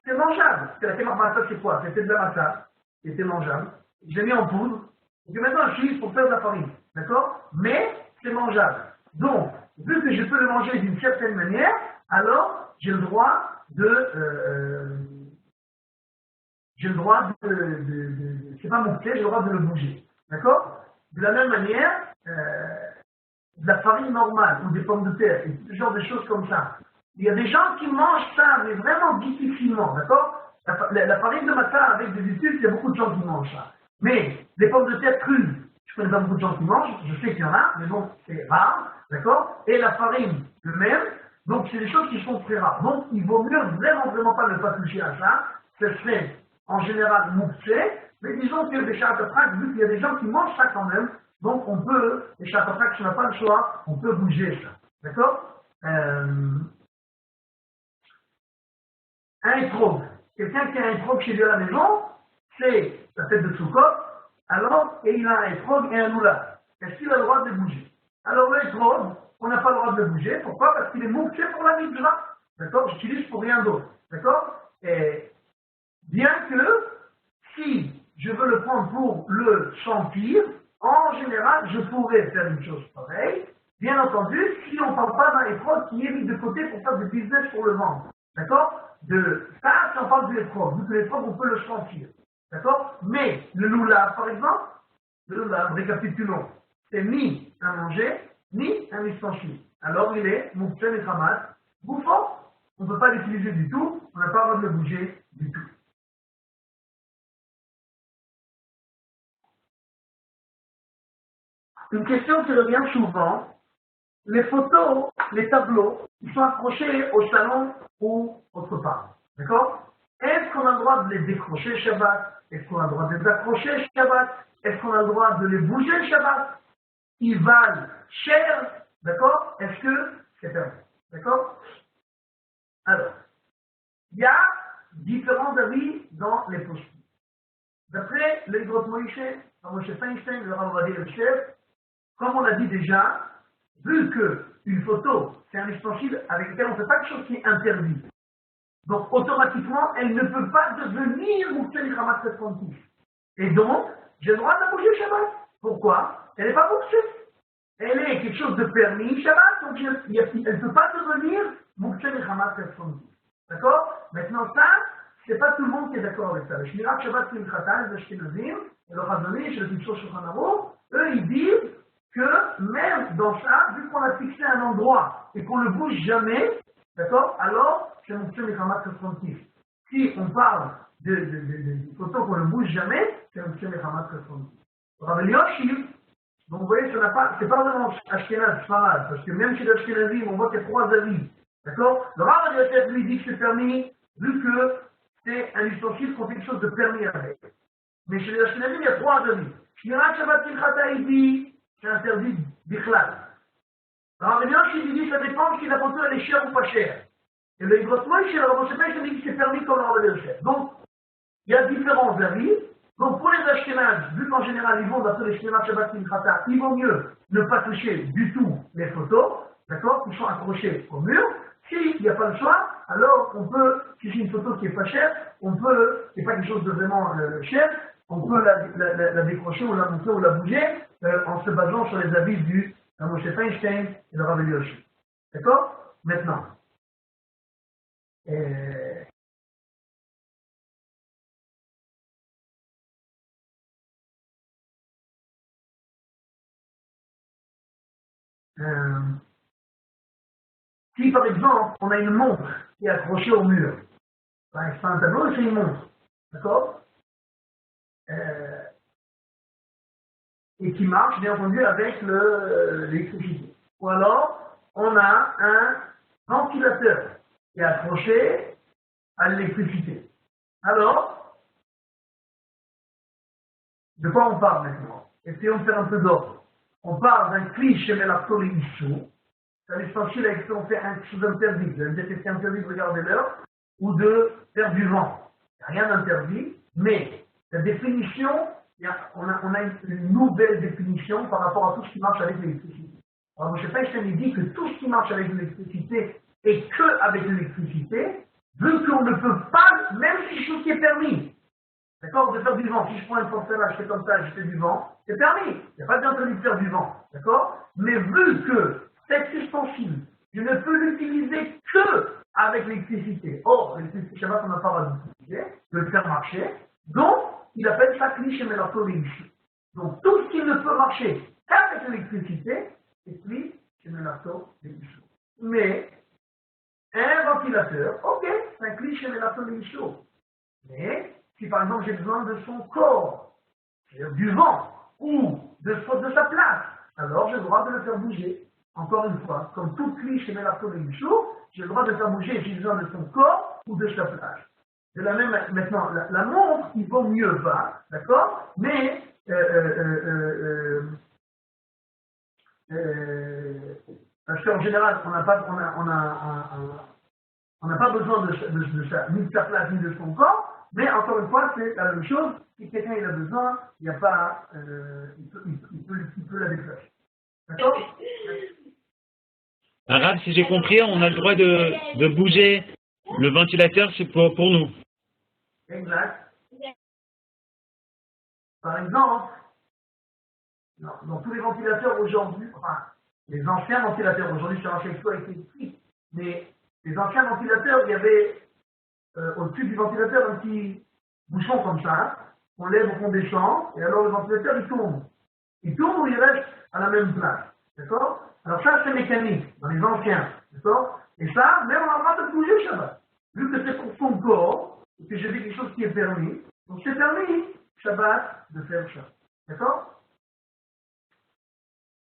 C'est mangeable. Parce que la kémar matza, c'est quoi? C'était de la matza, qui était mangeable. Je l'ai mis en poudre, et que maintenant je l'utilise pour faire de la farine. D'accord? Mais c'est mangeable. Donc, vu que je peux le manger d'une certaine manière, alors j'ai le droit c'est pas mon pied, j'ai le droit de le bouger. D'accord? De la même manière, de la farine normale ou des pommes de terre, et ce genre de choses comme ça. Il y a des gens qui mangent ça, mais vraiment difficilement, d'accord? La farine de matza avec des ustensiles, il y a beaucoup de gens qui mangent ça. Mais les pommes de terre crues, je connais pas beaucoup de gens qui mangent, je sais qu'il y en a, mais bon, c'est rare, d'accord? Et la farine, de même, donc c'est des choses qui sont très rares. Donc il vaut mieux vraiment pas ne pas toucher à ça, ce serait en général moukse, mais disons que les chartafrak, vu qu'il y a des gens qui mangent ça quand même, donc on peut, les chartafrak, si on n'a pas le choix, on peut bouger ça. D'accord? Un étrog. Quelqu'un qui a un étrog chez lui à la maison, c'est la tête de Soukot, alors, et il a un étrog et un loula. Est-ce qu'il a le droit de bouger? Alors le étrog, on n'a pas le droit de le bouger. Pourquoi? Parce qu'il est moukse pour la mitzvah. D'accord? J'utilise pour rien d'autre. D'accord? Et bien que, si je veux le prendre pour le sentir, en général, je pourrais faire une chose pareille. Bien entendu, si on ne parle pas d'un épreuve qui est mis de côté pour faire du business pour le vendre. D'accord? De ça, si on parle de l'épreuve, vu que l'épreuve, on peut le sentir. D'accord? Mais le loula, par exemple, le loula, récapitulons, c'est ni un manger, ni un ustensile. Alors il est Moukse Milchamat Bouffo. On ne peut pas l'utiliser du tout, on n'a pas le droit de le bouger du tout. Une question qui revient souvent, les photos, les tableaux, ils sont accrochés au salon ou autre part. D'accord? Est-ce qu'on a le droit de les décrocher Shabbat? Est-ce qu'on a le droit de les accrocher Shabbat? Est-ce qu'on a le droit de les bouger Shabbat? Ils valent cher, d'accord? Est-ce que c'est permis? D'accord? Alors, il y a différents avis dans les postes. D'après le Igrot Moïse, Moshe Feinstein, le Rav Ovadia Yosef, comme on l'a dit déjà, vu qu'une photo, c'est un ustensile avec lequel on ne fait pas quelque chose qui est interdit, donc automatiquement, elle ne peut pas devenir Moukse Milchamat responsif. Et donc, j'ai le droit de la bouger Shabbat. Pourquoi? Elle n'est pas Moukse. Elle est quelque chose de permis Shabbat, donc elle ne peut pas devenir Moukse Milchamat responsif. D'accord? Maintenant ça, c'est pas tout le monde qui est d'accord avec ça. Le Shmirat Shabbat Simchatan, les Ashkenazim, et le Chazonish, et le Titzot Shulchan Aruch, eux ils disent que même dans ça, vu qu'on a fixé un endroit et qu'on ne le bouge jamais, d'accord, alors c'est Moukse Milchamat responsif. Si on parle de photos qu'on ne bouge jamais, c'est Moukse Milchamat responsif. Rav Elioshiv, Donc vous voyez, c'est pas vraiment Ashkenaz, Sfarad, parce que même chez les Ashkenazim, on voit qu'il y a 3 avis. D'accord? Le Rav Eliaser lui dit que c'est permis, vu que c'est un ustensile qu'on fait quelque chose de permis avec. Mais chez les Ashkenazim, il y a 3 avis. Shmirat Shabbat Simchata, il dit, c'est interdit d'Ichlal. Le Rav Eliaser, il dit, ça dépend si la photo elle est chère ou pas chère. Et le Igrotmoy, chez le Rav Moshe Feinstein, il dit que c'est permis comme le Rav Eliaser. Donc, il y a différents avis. Donc pour les Ashkenazes, vu qu'en général ils vont d'après les Shmirat Shabbat Simchata, il vaut mieux ne pas toucher du tout les photos, d'accord, qui sont accrochées au mur. S'il n'y a pas le choix, alors on peut, si c'est une photo qui n'est pas chère, on peut, c'est pas quelque chose de vraiment cher, on peut la décrocher ou la monter ou la bouger en se basant sur les avis du Moshe Feinstein et le Rav Eliaser. D'accord? Maintenant. Si par exemple on a une montre qui est accrochée au mur, c'est pas un tableau, c'est une montre, d'accord, et qui marche bien entendu avec l'électricité. Ou alors on a un ventilateur qui est accroché à l'électricité. Alors, de quoi on parle maintenant? Essayons de faire un peu d'ordre. On parle d'un cli chez Melapto les Issou. C'est un ustensile avec lequel on fait un chose interdite. Vous allez me dire que c'est interdit de regarder l'heure ou de faire du vent. Il n'y a rien d'interdit, mais la définition, on a une nouvelle définition par rapport à tout ce qui marche avec l'électricité. Alors, Moshe Feinstein dit que tout ce qui marche avec l'électricité et que avec l'électricité, vu qu'on ne peut pas, même si c'est chose qui est permis, d'accord, de faire du vent. Si je prends une forcelle, je fais comme ça, je fais du vent, c'est permis. Il n'y a pas d'interdit de faire du vent, d'accord? Mais vu que cet ustensile, je ne peux l'utiliser que avec l'électricité. Or, l'électricité, Shabbat, on n'a pas le droit d'utiliser, de le faire marcher. Donc, il appelle ça cli chez Melato ici. Donc, tout ce qui ne peut marcher qu'avec l'électricité, c'est cli chez Melato ici. Mais, un ventilateur, ok, c'est un cli chez Melato ici. Mais, si par exemple j'ai besoin de son corps, c'est-à-dire du vent, ou de sa place, alors j'ai le droit de le faire bouger. Encore une fois, comme tout cli chez Melato ici, j'ai le droit de faire bouger si j'ai besoin de son corps ou de sa place. De la même maintenant, la montre, il vaut mieux pas, d'accord? Mais parce qu'en général, on n'a pas besoin ni de sa place ni de son corps. Mais encore une fois, c'est la même chose. Si quelqu'un il a besoin, il n'y a pas, il peut la déplacer. D'accord? Arabe, si j'ai compris, on a le droit de bouger le ventilateur, c'est pour nous. Exact. Par exemple, dans tous les ventilateurs aujourd'hui, enfin, les anciens ventilateurs, aujourd'hui sur un chef-soi a été écrit, mais les anciens ventilateurs, il y avait au-dessus du ventilateur un petit bouchon comme ça, hein, on lève au fond des champs, et alors le ventilateur il tourne. Il tourne ou il reste à la même place. D'accord? Alors ça c'est mécanique, dans les anciens. D'accord? Et ça, même on a le droit de bouger Shabbat. Vu que c'est pour son corps, et que j'ai dit quelque chose qui est permis, donc c'est permis, Shabbat, de faire Shabbat. D'accord?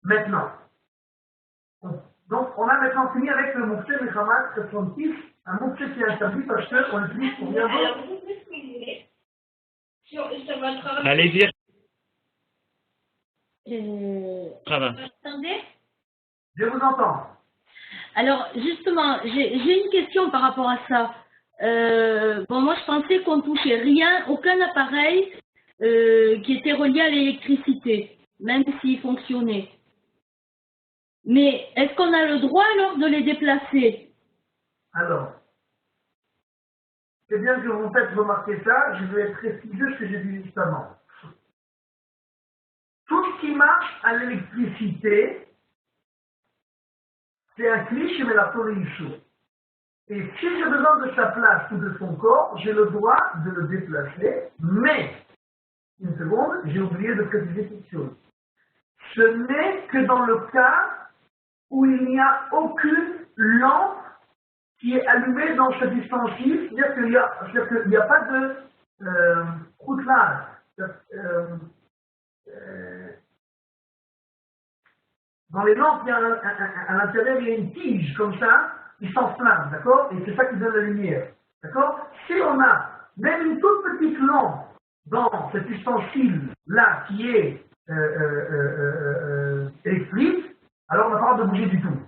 Maintenant, donc on a maintenant fini avec le Moukse Mechamat 66, un Moukse qui est interdit parce qu'on l'utilise pour rien d'autre. Allez-y. Attendez. Je vous entends. Alors, justement, j'ai une question par rapport à ça. Bon, moi, je pensais qu'on touchait rien, aucun appareil qui était relié à l'électricité, même s'il fonctionnait. Mais est-ce qu'on a le droit alors de les déplacer? Alors, c'est bien que vous faites remarquer ça, je vais préciser ce que j'ai dit justement. Tout ce qui marche à l'électricité, c'est un cliché, mais la ici. Et si j'ai besoin de sa place ou de son corps, j'ai le droit de le déplacer, mais, une seconde, j'ai oublié de préciser quelque chose. Ce n'est que dans le cas où il n'y a aucune lampe qui est allumée dans cet ustensile, c'est-à-dire qu'il n'y a pas de routelage. Dans les lampes, il y a à l'intérieur, il y a une tige comme ça, qui s'enflamme, d'accord? Et c'est ça qui donne la lumière, d'accord? Si on a même une toute petite lampe dans cet ustensile-là qui est électrique, alors on n'a pas le droit de bouger du tout.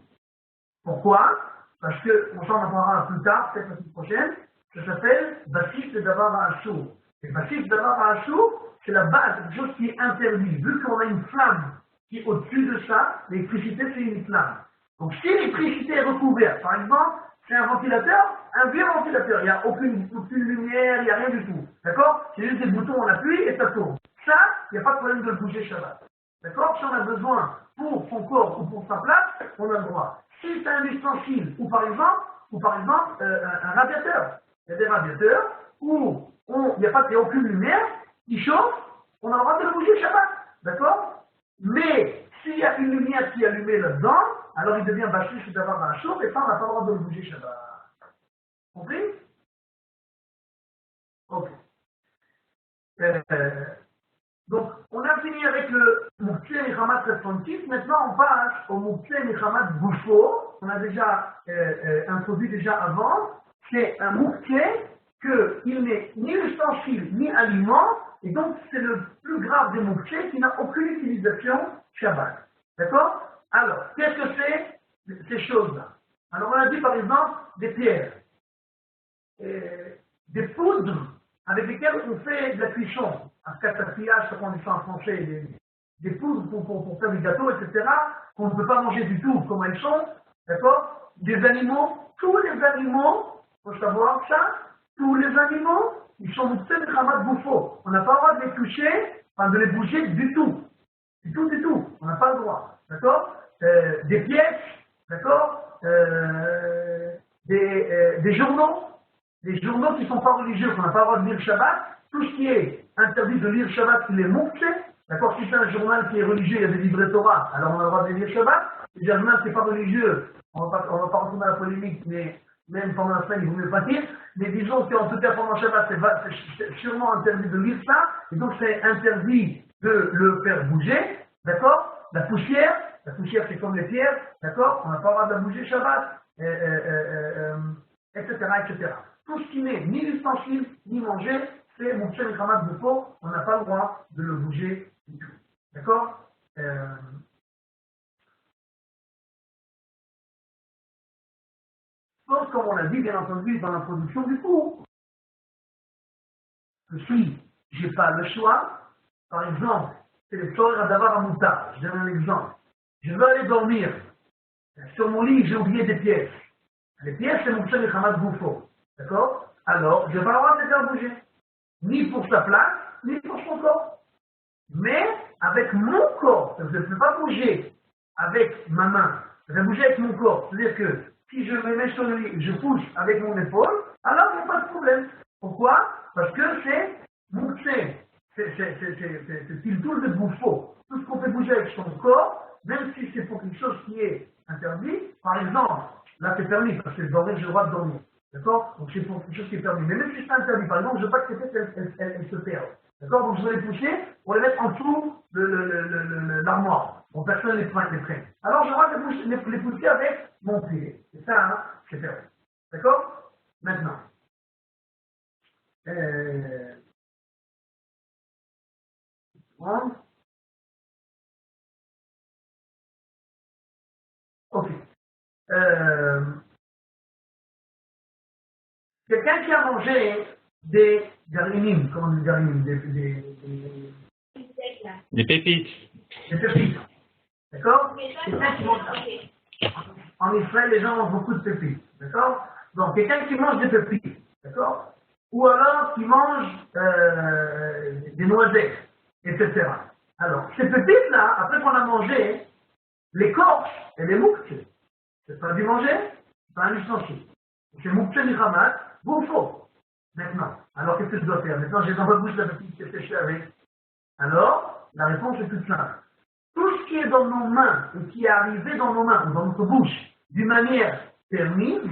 Pourquoi? Parce que, on s'en en parlera plus tard, peut-être la semaine prochaine, ça s'appelle Basis de Davar Ha'asur. Et Basis de Davar Ha'asur, c'est la base, quelque chose qui est interdit. Vu qu'on a une flamme qui est au-dessus de ça, l'électricité c'est une flamme. Donc si l'électricité est recouverte, par exemple, c'est un ventilateur, un vieux ventilateur, il n'y a aucune lumière, il n'y a rien du tout. D'accord? C'est juste des boutons, on appuie et ça tourne. Ça, il n'y a pas de problème de le bouger Shabbat. D'accord? Si on a besoin pour son corps ou pour sa place, on a le droit. Si c'est un ustensile, ou par exemple un radiateur, il y a des radiateurs où il n'y a aucune lumière, qui chauffe, on a le droit de le bouger Shabbat. D'accord? Mais s'il y a une lumière qui est allumée là-dedans, alors il devient bâché d'avoir un chaud, et ça, on n'a pas le droit de le bouger Shabbat. Compris? Ok. Donc, on a fini avec le Mouktsé Michamat Respontif. Maintenant, on passe au Mouktsé Michamat Gufo. On a déjà introduit déjà avant. C'est un Mouktsé qu'il n'est ni ustensile ni aliment. Et donc, c'est le plus grave des Mouktsé qui n'a aucune utilisation Shabbat. D'accord? Alors, qu'est-ce que c'est ces choses-là? Alors, on a dit par exemple des pierres, des poudres avec lesquelles on fait de la cuisson. Un catapillage, ce qu'on dit ça en français, des poudres pour faire des gâteaux, etc., qu'on ne peut pas manger du tout, comme elles sont, d'accord? Des animaux, tous les animaux, il faut savoir ça, tous les animaux, ils sont Mouktsé Michamat Gufo. On n'a pas le droit de les toucher, enfin de les bouger du tout. Du tout. On n'a pas le droit, d'accord? Des pièces, d'accord? Des journaux qui ne sont pas religieux, qu'on n'a pas le droit de lire Shabbat, tout ce qui est interdit de lire Shabbat, il est Mouktsé. D'accord? Si c'est un journal qui est religieux, il y a des livrets Torah, alors on a le droit de lire Shabbat. Si un journal qui n'est pas religieux, on va pas rentrer dans la polémique, mais même pendant la semaine, il ne vaut mieux pas dire. Mais disons qu'en tout cas, pendant Shabbat, c'est sûrement interdit de lire ça, et donc c'est interdit de le faire bouger. D'accord? La poussière c'est comme les pierres, d'accord? On n'a pas le droit de la bouger Shabbat, etc. Tout ce qui n'est ni ustensile, ni manger, c'est Mouktsé Michamat Gufo, on n'a pas le droit de le bouger du tout. D'accord? Sauf comme on l'a dit, bien entendu, dans l'introduction du cours, que si je n'ai pas le choix, par exemple, c'est le soir d'avoir un moutard. Je donne un exemple. Je veux aller dormir. Sur mon lit, j'ai oublié des pièces. Les pièces, c'est Mouktsé Michamat Gufo. D'accord? Alors, je n'ai pas le droit de les faire bouger. Ni pour sa place, ni pour son corps. Mais, avec mon corps, je ne peux pas bouger avec ma main. Je vais bouger avec mon corps. C'est-à-dire que, si je me mets sur le lit, je pousse avec mon épaule, alors il n'y a pas de problème. Pourquoi? Parce que c'est Mouktsé. C'est une tour de Gufo. Tout ce qu'on fait bouger avec son corps, même si c'est pour quelque chose qui est interdit, par exemple, là c'est permis, parce que dormir, j'ai le droit de dormir. D'accord? Donc c'est pour quelque chose qui est permis. Mais même si c'est interdit, par exemple, je ne veux pas que ces pièces, elles se perdent. D'accord? Donc je vais les pousser pour les mettre en dessous de l'armoire. Bon, personne ne les prenne. Alors je vais les pousser avec mon pied. C'est ça, hein? C'est permis. D'accord? Maintenant. Ok. Quelqu'un qui a mangé des garinim, comment on dit garinim, Des pépites. Des pépites. D'accord? Quelqu'un qui mange ça. En Israël, les gens mangent beaucoup de pépites. D'accord? Donc, quelqu'un qui mange des pépites. D'accord? Ou alors qui mange des noisettes, etc. Alors, ces pépites-là, après qu'on a mangé, l'écorce, elle est Mouktsé. C'est pas du manger, c'est pas un ustensile. C'est Mouktsé Michamat Gufo. Maintenant, alors qu'est-ce que je dois faire? Maintenant, j'ai dans ma bouche la pépite qui est séchée avec. Alors, la réponse est toute simple. Tout ce qui est dans nos mains et qui est arrivé dans nos mains ou dans notre bouche d'une manière permise,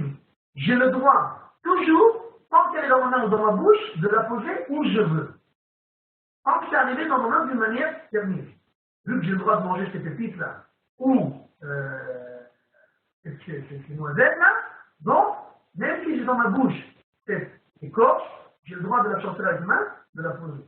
j'ai le droit, toujours, tant qu'elle est dans ma main ou dans ma bouche, de la poser où je veux. Tant que c'est arrivé dans nos mains d'une manière permise. Vu que j'ai le droit de manger ces pépites-là, ou ces noisettes-là. Donc, même si j'ai dans ma bouche cette écorce, j'ai le droit de la sortir avec la main, de la poser.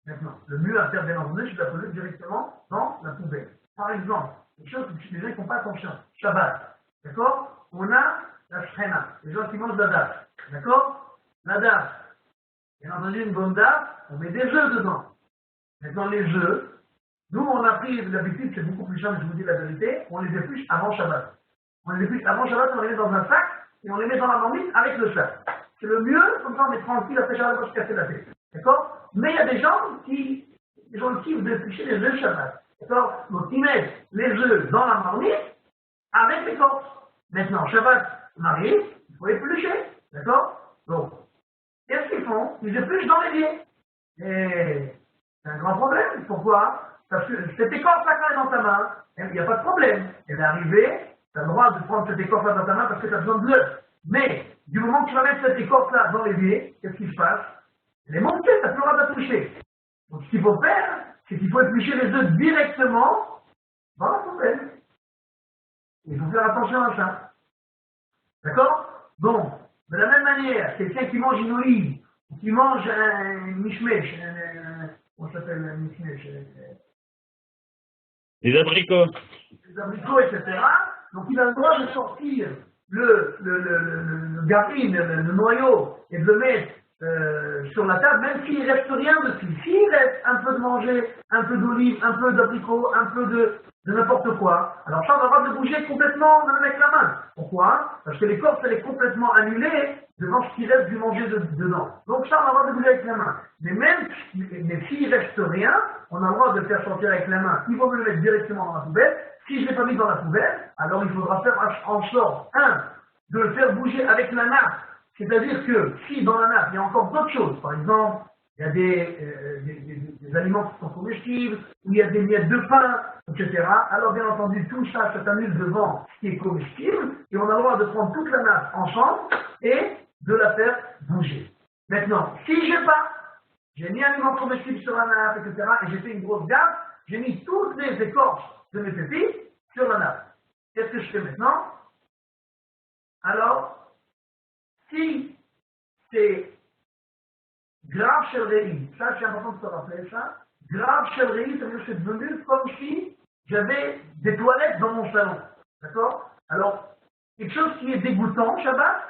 Maintenant, le mieux à faire bien entendu, c'est de la poser directement dans la poubelle. Par exemple, les choses que les gens qui ne font pas attention. Shabbat, d'accord? On a la shrena, les gens qui mangent la date, d'accord? La date, bien entendu une bonne date, on met des œufs dedans. Maintenant les œufs, nous on a pris l'habitude, c'est beaucoup plus simple, je vous dis la vérité, on les épluche avant Shabbat. On les épluche avant Shabbat, on les met dans un sac, et on les met dans la marmite avec le sac. C'est le mieux, comme ça on est tranquille après Shabbat, on va se casser la tête. D'accord? Mais il y a des gens qui kiffent d'éplucher les œufs Shabbat. D'accord? Donc ils mettent les œufs dans la marmite avec l'écorce. Maintenant, Shabbat m'arrive, il faut éplucher. D'accord? Donc, qu'est-ce qu'ils font? Ils épluchent dans l'évier. Et c'est un grand problème. Pourquoi? Parce que cette écorce-là, quand elle est dans ta main, il n'y a pas de problème. Elle est arrivée, tu as le droit de prendre cette écorce-là dans ta main parce que tu as besoin de l'œuf. Mais, du moment que tu vas mettre cette écorce-là dans l'évier, qu'est-ce qui se passe? Elle est montée, tu n'as plus le droit de la toucher. Donc, ce qu'il faut faire, c'est qu'il faut éplucher les œufs directement dans la poubelle. Il faut faire attention à ça. D'accord? Donc, de la même manière, quelqu'un qui mange une olive, ou qui mange un mishmesh, comment ça s'appelle un mishmesh? Les abricots. Les abricots, etc. Donc il a le droit de sortir le garine, le noyau, et de le mettre sur la table, même s'il ne reste rien dessus. S'il reste un peu de manger, un peu d'olive, un peu d'abricot, un peu de n'importe quoi, alors ça, on va avoir de bouger complètement même avec la main. Pourquoi? Parce que l'écorce, elle est complètement annulée devant ce qui reste du manger dedans. Donc ça, on va avoir de bouger avec la main. Mais s'il reste rien, on a le droit de le faire sortir avec la main. Il vaut mieux le mettre directement dans la poubelle. Si je ne l'ai pas mis dans la poubelle, alors il faudra faire en sorte, de le faire bouger avec la nappe. C'est-à-dire que si dans la nappe, il y a encore d'autres choses, par exemple, il y a des aliments qui sont comestibles, ou il y a des miettes de pain, etc. Alors bien entendu, tout ça s'annule devant ce qui est comestible, et on a le droit de prendre toute la nappe ensemble et de la faire bouger. Maintenant, si j'ai mis un aliment comestible sur la nappe, etc., et j'ai fait une grosse gaffe, j'ai mis toutes les écorces de mes pépites sur la nappe. Qu'est-ce que je fais maintenant? Alors, si c'est grave chez le réi, ça c'est important de se rappeler ça, grave chez le réi, ça veut dire que c'est devenu comme si j'avais des toilettes dans mon salon. D'accord? Alors, quelque chose qui est dégoûtant, Shabbat,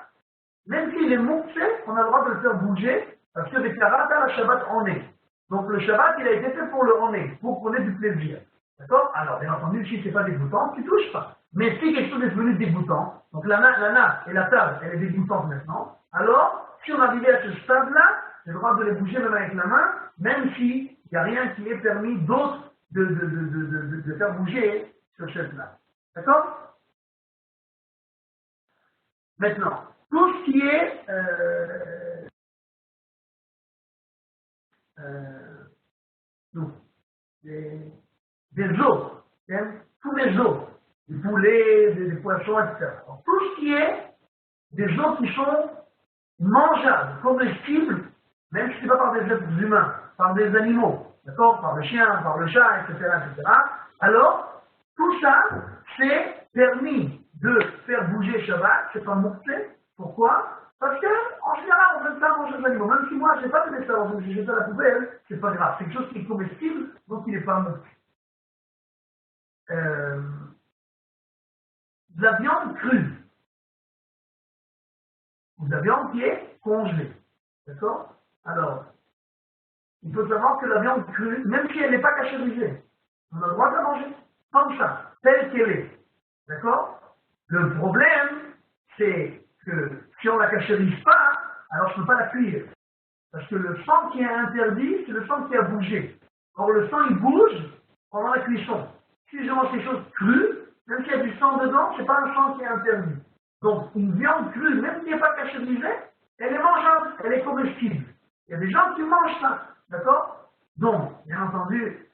même s'il est monté, on a le droit de le faire bouger, parce que les karata, la Shabbat en est. Donc le Shabbat, il a été fait pour le en est, pour qu'on ait du plaisir. D'accord? Alors, bien entendu, si ce n'est pas dégoûtant, tu ne touches pas. Mais si quelque chose est devenu dégoûtant, donc la nappe et la table, elle est dégoûtante maintenant, alors, si on arrivait à ce stade-là, j'ai le droit de les bouger même avec la main, même s'il n'y a rien qui est permis d'autre de faire bouger sur cette nappe. D'accord? Maintenant, tout ce qui est des os, tous les os, du poulet, des poissons, etc. Donc, tout ce qui est des os qui sont mangeables, comestibles, même si ce n'est pas par des êtres humains, par des animaux, d'accord, par le chien, par le chat, etc., etc. Alors, tout ça, c'est permis de faire bouger Shabbat, c'est pas mortel. Pourquoi? Parce qu'en général, on ne veut pas manger des animaux. Même si moi, je n'ai pas de ça, donc j'ai jeté à la poubelle, c'est pas grave. C'est quelque chose qui est comestible, donc il n'est pas mortel. De la viande crue, ou de la viande qui est congelée. D'accord? Alors, il faut savoir que la viande crue, même si elle n'est pas cachérisée, on a le droit de la manger comme ça, telle qu'elle est. D'accord? Le problème, c'est que si on ne la cachérise pas, alors je ne peux pas la cuire. Parce que le sang qui est interdit, c'est le sang qui a bougé. Or, le sang, il bouge pendant la cuisson. Si je mange quelque chose cru, même s'il y a du sang dedans, ce n'est pas un sang qui est interdit. Donc, une viande crue, même si elle n'est pas cachérisée, elle est mangeable, elle est comestible. Il y a des gens qui mangent ça, d'accord? Donc, bien entendu,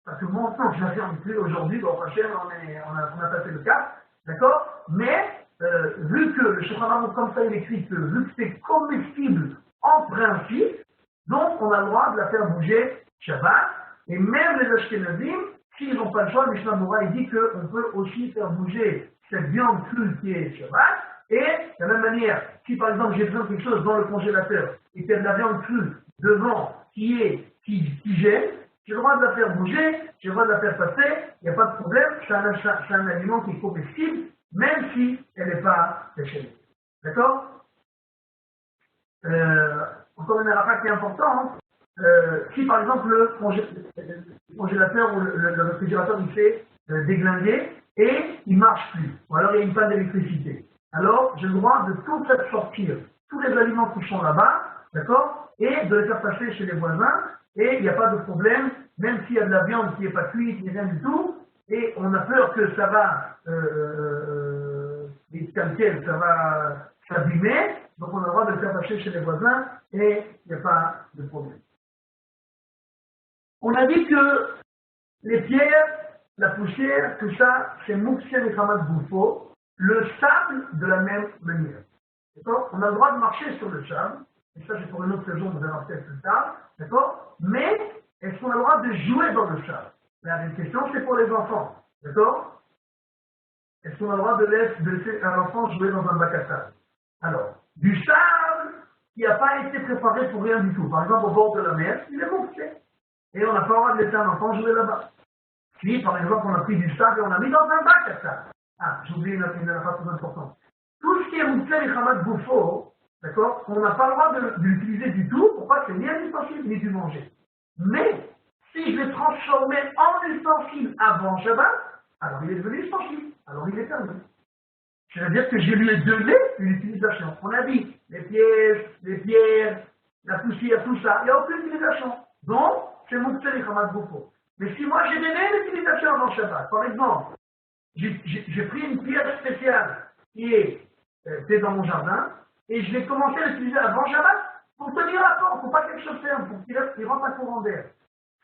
parce que mon sang, je la viande crue aujourd'hui, bon, on a passé le cap, d'accord? Mais, vu que le Shulchan comme ça, il écrit que vu que c'est comestible en principe, donc on a le droit de la faire bouger Shabbat, et même les Ashkenazim, s'ils n'ont pas le choix, Mishnah Bora il dit qu'on peut aussi faire bouger cette viande crue qui est Shabbat. Et de la même manière, si par exemple j'ai besoin de quelque chose dans le congélateur et qu'il y a de la viande crue devant qui gêne, j'ai le droit de la faire bouger, j'ai le droit de la faire passer, il n'y a pas de problème, c'est un aliment qui est comestible, même si elle n'est pas séchée. D'accord? Encore une halakha qui est importante, si par exemple le congélateur ou le réfrigérateur il fait déglinguer et il ne marche plus, ou alors il y a une panne d'électricité, alors j'ai le droit de tout faire sortir, tous les aliments qui sont là-bas, d'accord, et de les faire passer chez les voisins, et il n'y a pas de problème, même s'il y a de la viande qui n'est pas cuite, ni rien du tout, et on a peur que ça va, ça va s'abîmer, donc on a le droit de le faire passer chez les voisins, et il n'y a pas de problème. On a dit que les pierres, la poussière, tout ça, c'est Mouksien et Khamat Boufo, le sable de la même manière. D'accord? On a le droit de marcher sur le sable, et ça c'est pour une autre saison, on verra peut-être plus tard, d'accord? Mais est-ce qu'on a le droit de jouer dans le sable? La question c'est pour les enfants, d'accord? Est-ce qu'on a le droit de laisser un enfant jouer dans un bac à sable? Alors, du sable qui n'a pas été préparé pour rien du tout, par exemple au bord de la mer, il est moussé. Et on n'a pas le droit de laisser un enfant jouer là-bas. Si, par exemple, on a pris du sable et on l'a mis dans un bac à sable. Ah, j'ai oublié une affaire très importante. Tout ce qui est Moussel et Khamat Boufo, d'accord, on n'a pas le droit de l'utiliser du tout. Pourquoi? C'est ni un ustensile ni du manger. Mais, si je l'ai transformé en ustensile avant Shabbat, alors il est devenu ustensile. Alors il est permis. C'est-à-dire que je lui ai donné une utilisation. On a dit, les pièces, les pierres, la poussière, tout ça, il n'y a aucune utilisation. Donc, c'est Moussel et Khamat Boufo. Mais si moi j'ai donné l'utilisation avant Shabbat, par exemple, j'ai pris une pierre spéciale qui était dans mon jardin et je l'ai commencé à l'utiliser avant Shabbat pour tenir la porte, pour pas quelque chose ferme, pour qu'il rentre un courant d'air.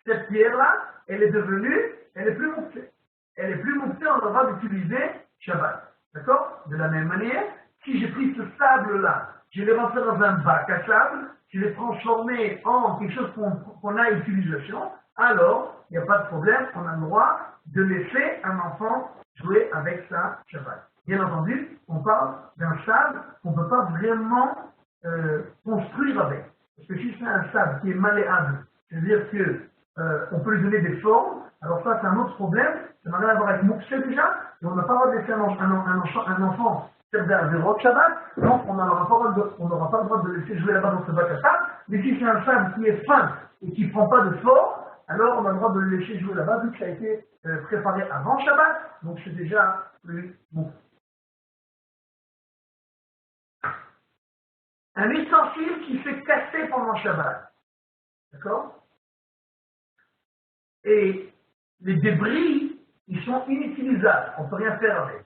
Cette pierre-là, elle est plus moussée. Elle est plus moussée, on a le droit d'utiliser Shabbat. D'accord? De la même manière, si j'ai pris ce sable-là, je l'ai rentré dans un bac à sable, je l'ai transformé en quelque chose qu'on a utilisation, alors il n'y a pas de problème, on a le droit de laisser un enfant jouer avec sa Shabbat. Bien entendu, on parle d'un sable qu'on ne peut pas vraiment construire avec. Parce que si c'est un sable qui est malléable, c'est-à-dire qu'on peut lui donner des formes, alors ça c'est un autre problème, ça n'a rien à voir avec Mouksé déjà, et on n'a pas le droit de laisser un enfant faire des rocs Shabbat, donc on n'aura pas le droit de le laisser jouer là-bas dans ce bac à sable, mais si c'est un sable qui est fin et qui ne prend pas de forme, alors on a le droit de le laisser jouer là-bas vu que ça a été préparé avant Shabbat, donc c'est déjà plus bon. Un ustensile qui s'est cassé pendant Shabbat, d'accord? Et les débris, ils sont inutilisables, on ne peut rien faire avec,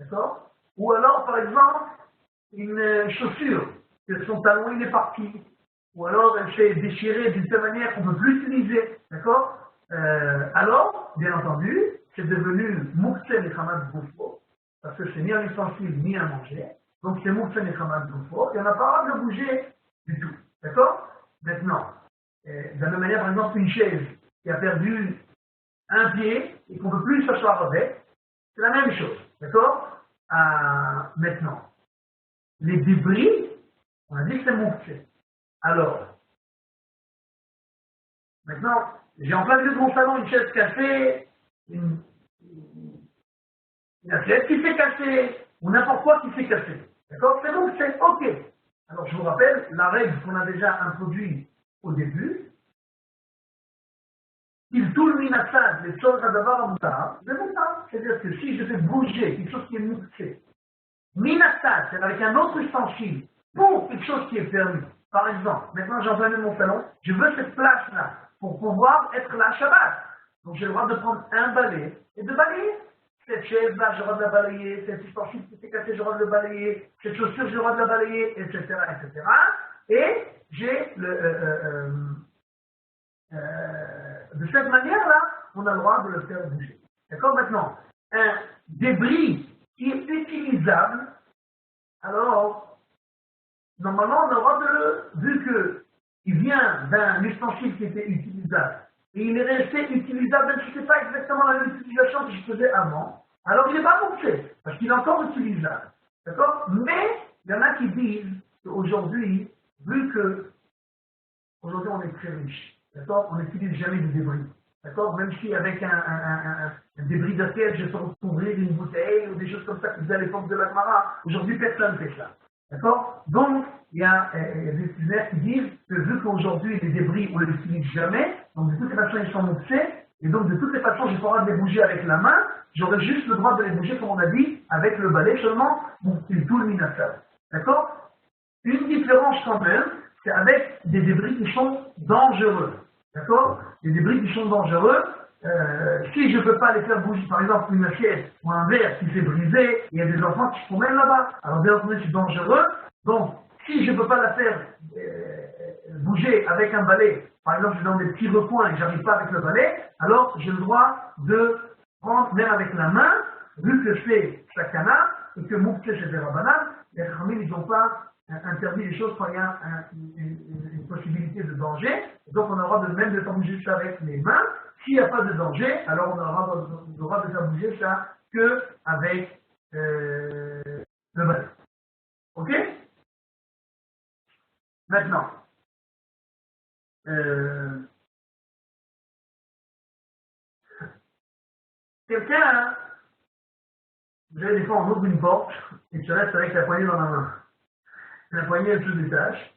d'accord? Ou alors, par exemple, une chaussure, que son talon il est parti, ou alors elle s'est déchirée d'une telle manière qu'on ne peut plus l'utiliser, d'accord? Alors, bien entendu, c'est devenu Mouksel et Khamat Boufo, parce que c'est ni un ustensile ni un manger, donc c'est Mouksel et Khamat Boufo, et on n'a pas le droit de bouger du tout, d'accord? Maintenant, de la même manière, par exemple, une chaise qui a perdu un pied et qu'on ne peut plus s'asseoir avec, c'est la même chose, d'accord? Maintenant, les débris, on a dit que c'est Mouksel. Alors, maintenant, j'ai en plein milieu de mon salon une chaise cassée, une assiette qui s'est cassée, ou n'importe quoi qui s'est cassé. D'accord? C'est donc c'est OK. Alors, je vous rappelle la règle qu'on a déjà introduite au début. Il tourne minassad, les choses à d'avoir en moutarde, c'est-à-dire que si je fais bouger quelque chose qui est moussé, minassad, c'est avec un autre ustensile, pour quelque chose qui est fermé. Par exemple, maintenant j'ai enlevé mon salon, je veux cette place-là pour pouvoir être là Shabbat. Donc j'ai le droit de prendre un balai et de balayer. Cette chaise-là, j'ai le droit de la balayer, cet ustensile qui s'est cassé, j'ai le droit de le balayer, cette chaussure, j'ai le droit de la balayer, etc., etc. Et j'ai de cette manière-là, on a le droit de le faire bouger. D'accord? Maintenant, un débris qui est utilisable, alors, normalement, on a le droit de le, vu qu'il vient d'un ustensile qui était utilisable, et il est resté utilisable, même si ce n'est pas exactement la même utilisation que je faisais avant, alors il n'est pas mouxé, parce qu'il est encore utilisable. D'accord? Mais il y en a qui disent qu'aujourd'hui, vu que aujourd'hui on est très riche, d'accord? On n'utilise jamais de débris. D'accord? Même si avec un débris d'assiette, je peux recouvrir une bouteille ou des choses comme ça qui faisaient à l'époque de la Gemara, aujourd'hui personne ne fait ça. D'accord? Donc, il y a des étudiants qui disent que vu qu'aujourd'hui les débris on ne les utilise jamais, donc de toutes les façons ils sont mouxés, et donc de toutes les façons j'ai pas le droit de les bouger avec la main, j'aurais juste le droit de les bouger comme on a dit, avec le balai seulement, ou tout le minassal. D'accord? Une différence quand même, c'est avec des débris qui sont dangereux. D'accord? Les débris qui sont dangereux, si je ne peux pas les faire bouger, par exemple une assiette ou un verre qui s'est brisé, il y a des enfants qui se promènent là-bas. Alors bien entendu c'est dangereux, donc si je ne peux pas la faire bouger avec un balai, par exemple je suis dans des petits recoins et je n'arrive pas avec le balai, alors j'ai le droit de prendre même avec la main, vu que c'est sakana et que moukté c'est des rabanan, les khamil ils n'ont pas interdit les choses quand il y a une possibilité de danger. Donc on aura même de faire bouger ça avec les mains. S'il n'y a pas de danger, alors on aura le droit de faire bouger ça que avec le balai. Ok? Maintenant, quelqu'un, vous savez, des fois on ouvre une porte et tu restes avec la poignée dans la main. La poignée elle se détache.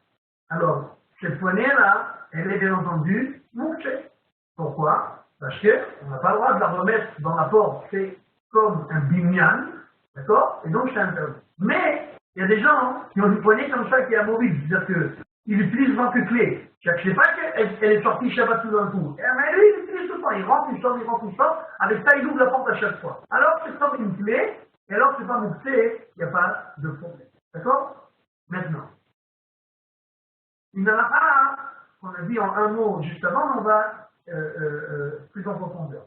Alors, cette poignée-là, elle est bien entendu mouxée. Pourquoi? Parce qu'on n'a pas le droit de la remettre dans la porte. C'est comme un binyan, d'accord? Et donc c'est interdit. Mais, il y a des gens qui ont une poignée comme ça qui est amovible. C'est-à-dire qu'ils utilisent en tant que clé. Je ne sais pas qu'elle est sortie Shabbat tout d'un coup. Mais lui, il utilise tout le temps. Il rentre, il sort, il rentre, il sort. Avec ça, il ouvre la porte à chaque fois. Alors, c'est comme une clé. Et alors, c'est pas mouxé, il n'y a pas de problème. D'accord? Maintenant, il n'y en a pas, qu'on a dit en un mot juste avant, on va plus en profondeur.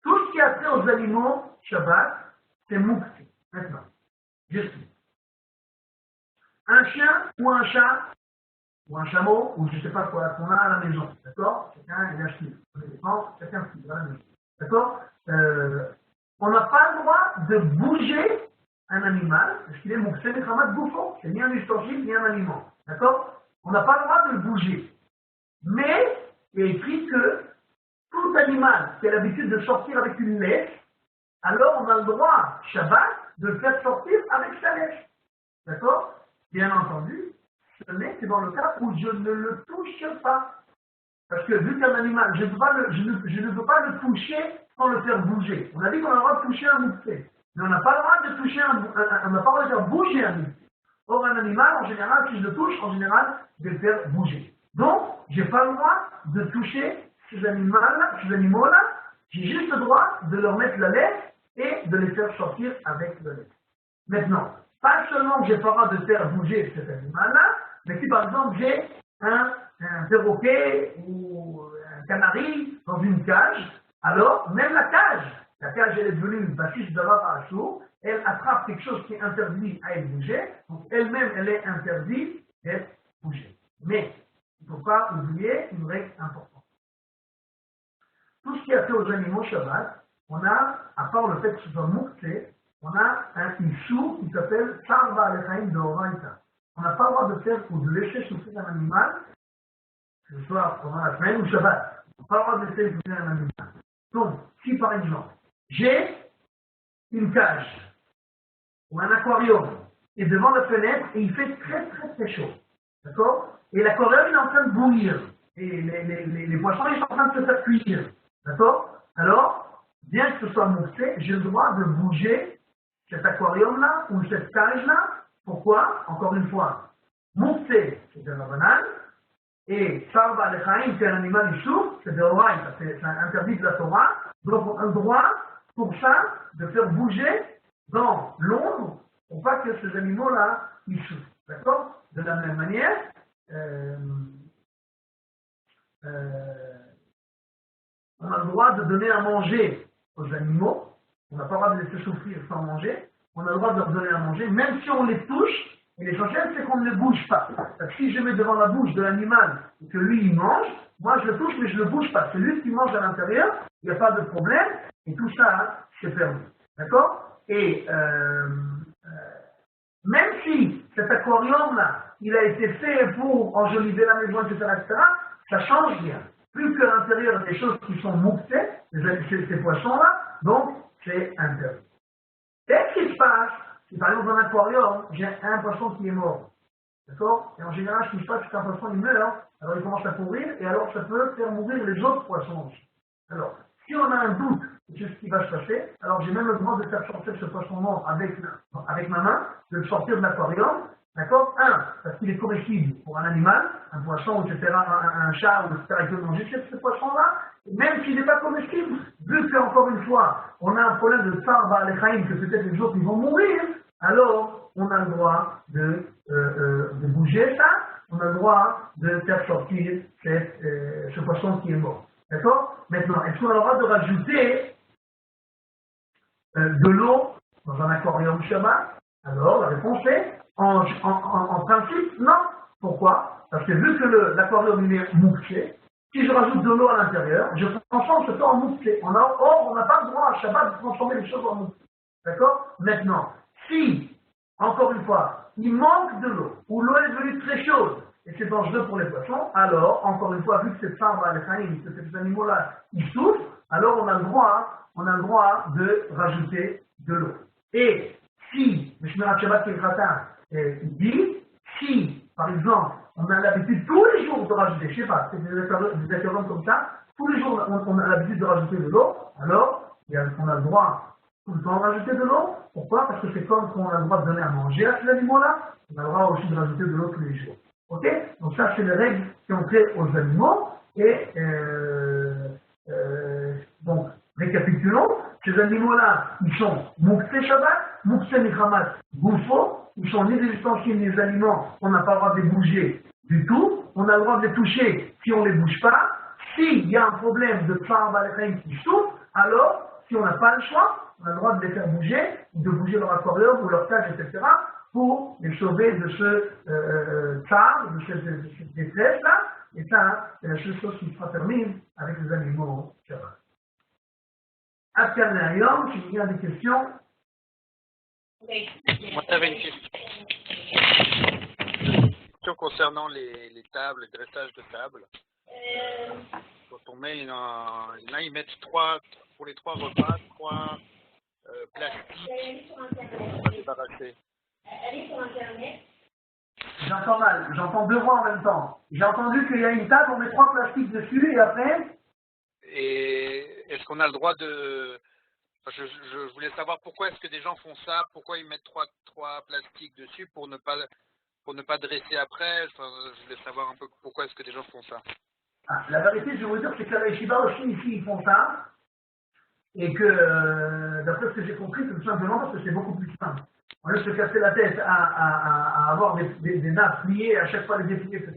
Tout ce qui a trait aux animaux, Shabbat, c'est mouxé. Maintenant, j'explique. Un chien ou un chat, ou un chameau, ou je ne sais pas quoi, qu'on a à la maison, d'accord? Chacun est acheté. Chacun ce qu'il a à la maison. D'accord? On n'a pas le droit de bouger un animal, parce qu'il est mouxé de Khamat Bouffon, c'est ni un ustensile, ni un aliment. D'accord? On n'a pas le droit de le bouger. Mais, il est écrit que tout animal qui a l'habitude de sortir avec une laisse, alors on a le droit, Shabbat, de le faire sortir avec sa laisse. D'accord? Bien entendu, ce n'est que dans le cas où je ne le touche pas. Parce que vu qu'un animal, je ne peux pas le toucher sans le faire bouger. On a dit qu'on a le droit de toucher un mouxé. Mais on n'a pas le droit de toucher on n'a pas le droit de faire bouger un mouxé. Or, un animal, en général, si je le touche, en général, je vais le faire bouger. Donc, je n'ai pas le droit de toucher ces animaux-là. J'ai juste le droit de leur mettre la laisse et de les faire sortir avec la laisse. Maintenant, pas seulement que je n'ai pas le droit de faire bouger cet animal-là, mais si par exemple j'ai un perroquet ou un canari dans une cage, alors même la cage elle est devenue une bâtisse de Rav, elle attrape quelque chose qui est interdit à être bougé, donc elle-même elle est interdite d'être bougée. Mais il ne faut pas oublier une règle importante. Tout ce qui a fait aux animaux Shabbat, on a, à part le fait que ce soit mouxé, on a un issue qui s'appelle Sarba Alechaim de Horaïta. On n'a pas le droit de faire ou de laisser souffrir un animal, que ce soit pendant la semaine ou Shabbat. On n'a pas le droit de laisser souffrir un animal. Donc, si par exemple, j'ai une cage ou un aquarium et devant la fenêtre et il fait très très très chaud, d'accord? Et l'aquarium est en train de bouillir et les poissons ils sont en train de se faire cuire, d'accord? Alors, bien que ce soit moussé, j'ai le droit de bouger cet aquarium-là ou cette cage-là. Pourquoi? Encore une fois, moussé, c'est de la banane, et Sarba Alechaim, c'est un animal issour, c'est de Horaï, c'est interdit de la Torah, donc on a le droit pour ça de faire bouger dans l'ombre pour pas que ces animaux-là ils souffrent. D'accord? De la même manière, on a le droit de donner à manger aux animaux, on n'a pas le droit de les laisser souffrir sans manger, on a le droit de leur donner à manger, même si on les touche, et l'essentiel c'est qu'on ne les bouge pas. Parce que si je mets devant la bouche de l'animal et que lui il mange, Moi, je le touche, mais je ne le bouge pas. C'est lui qui mange à l'intérieur, il n'y a pas de problème, et tout ça, hein, c'est permis. D'accord? Et même si cet aquarium-là, il a été fait pour enjoliver la maison, etc., ça change rien. Plus qu'à l'intérieur des choses qui sont mouxées, ces poissons-là, donc c'est interdit. Qu'est-ce qui se passe si par exemple dans un aquarium, j'ai un poisson qui est mort? D'accord? Et en général, ce qui se passe, c'est qu'un poisson il meurt, alors il commence à pourrir, et alors ça peut faire mourir les autres poissons aussi. Alors, si on a un doute sur ce qui va se passer, alors j'ai même le droit de faire sortir ce poisson mort avec ma main, de le sortir de l'aquarium, d'accord? Parce qu'il est comestible pour un animal, un poisson, etc., un chat, etc., il peut manger ce poisson-là, même s'il n'est pas comestible, vu qu'encore une fois, on a un problème de tsar ba'al-chaim, que peut-être les autres ils vont mourir, alors on a le droit de bouger ça, on a le droit de faire sortir ce poisson qui est mort. D'accord? Maintenant, est-ce qu'on a le droit de rajouter de l'eau dans un aquarium Shabbat? Alors, la réponse est, en principe, non. Pourquoi? Parce que vu que l'aquarium est mouxé, si je rajoute de l'eau à l'intérieur, je transforme ce temps en mouxé. Or, on n'a pas le droit à Shabbat de transformer les choses en mouxé. D'accord? Maintenant, si, encore une fois, il manque de l'eau, ou l'eau est devenue très chaude, et c'est dangereux pour les poissons, alors, encore une fois, vu que cette femme, que ces animaux-là, ils souffrent, alors on a le droit de rajouter de l'eau. Et si, le Shmirat Shabbat Kelchatan dit, si, par exemple, on a l'habitude tous les jours de rajouter, je ne sais pas, c'est des aquariums comme ça, tous les jours on a l'habitude de rajouter de l'eau, alors on a le droit tout le temps de rajouter de l'eau. Pourquoi? Parce que c'est comme qu'on a le droit de donner à manger à ces animaux-là, on a le droit aussi de rajouter de l'eau tous les jours. Ok? Donc ça, c'est les règles qui ont fait aux animaux. Et donc, récapitulons, ces animaux-là, ils sont Moukse Shabbat, Moukse Michamat Goufo, ils sont ni des ustensiles ni des aliments, on n'a pas le droit de les bouger du tout, on a le droit de les toucher si on ne les bouge pas. S'il y a un problème de Tsar ba'al-chaim qui souffre, alors, si on n'a pas le choix, on a le droit de les faire bouger, de bouger leur aquarium ou leur cage, etc., pour les sauver de ce tsar, de cette détresse-là. Et ça, c'est la seule chose qui sera permise avec les animaux Shabbat. Après Ayom, si il y a des questions. Moi, j'avais une question concernant les tables, le dressage de tables. Quand on met là, ils mettent pour les 3 repas, 3 plastiques à débarrasser. Allez sur Internet. J'entends mal, j'entends 2 voix en même temps. J'ai entendu qu'il y a une table, on met 3 plastiques dessus et après. Et est-ce qu'on a le droit de... Je voulais savoir pourquoi est-ce que des gens font ça, pourquoi ils mettent 3 plastiques dessus pour ne pas dresser après. Enfin, je voulais savoir un peu pourquoi est-ce que des gens font ça. La vérité, je vais vous dire, c'est qu'à la Yeshiva aussi, ici, ils font ça. Et que, d'après ce que j'ai compris, c'est tout simplement parce que c'est beaucoup plus simple. On laisse se casser la tête à avoir des nappes pliées, à chaque fois les déplier, etc.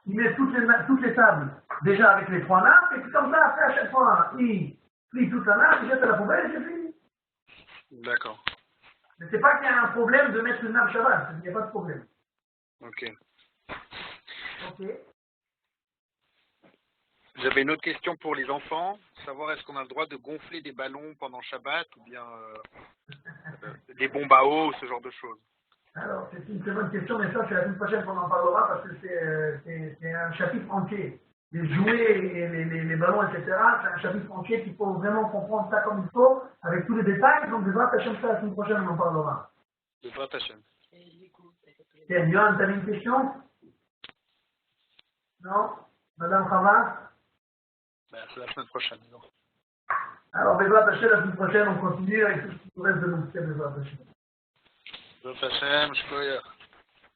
Ils mettent toutes les tables déjà avec les 3 nappes, et puis comme ça, après, à chaque fois, ils plient toute la nappe, ils jettent à la poubelle et c'est fini. D'accord. Mais c'est pas qu'il y a un problème de mettre une nappe Shabbat, il n'y a pas de problème. Ok. Ok. J'avais une autre question pour les enfants, savoir est-ce qu'on a le droit de gonfler des ballons pendant Shabbat ou bien des bombes à eau, ce genre de choses. Alors, c'est une très bonne question, mais ça, c'est la semaine prochaine qu'on en parlera parce que c'est un chapitre entier. Les jouets, et les ballons, etc., c'est un chapitre entier qu'il faut vraiment comprendre ça comme il faut, avec tous les détails. Donc, Bezrat Hashem, ça, la semaine prochaine, on en parlera. Bezrat Hashem. Tiens, Yohan, t'avais une question? Non? Madame Chava? Ben, c'est la semaine prochaine. Non. Alors, Bezrat Hashem, la semaine prochaine, on continue avec tout ce qui nous reste de nous. Bezrat Hashem. Bezrat Hashem, Shkoyer.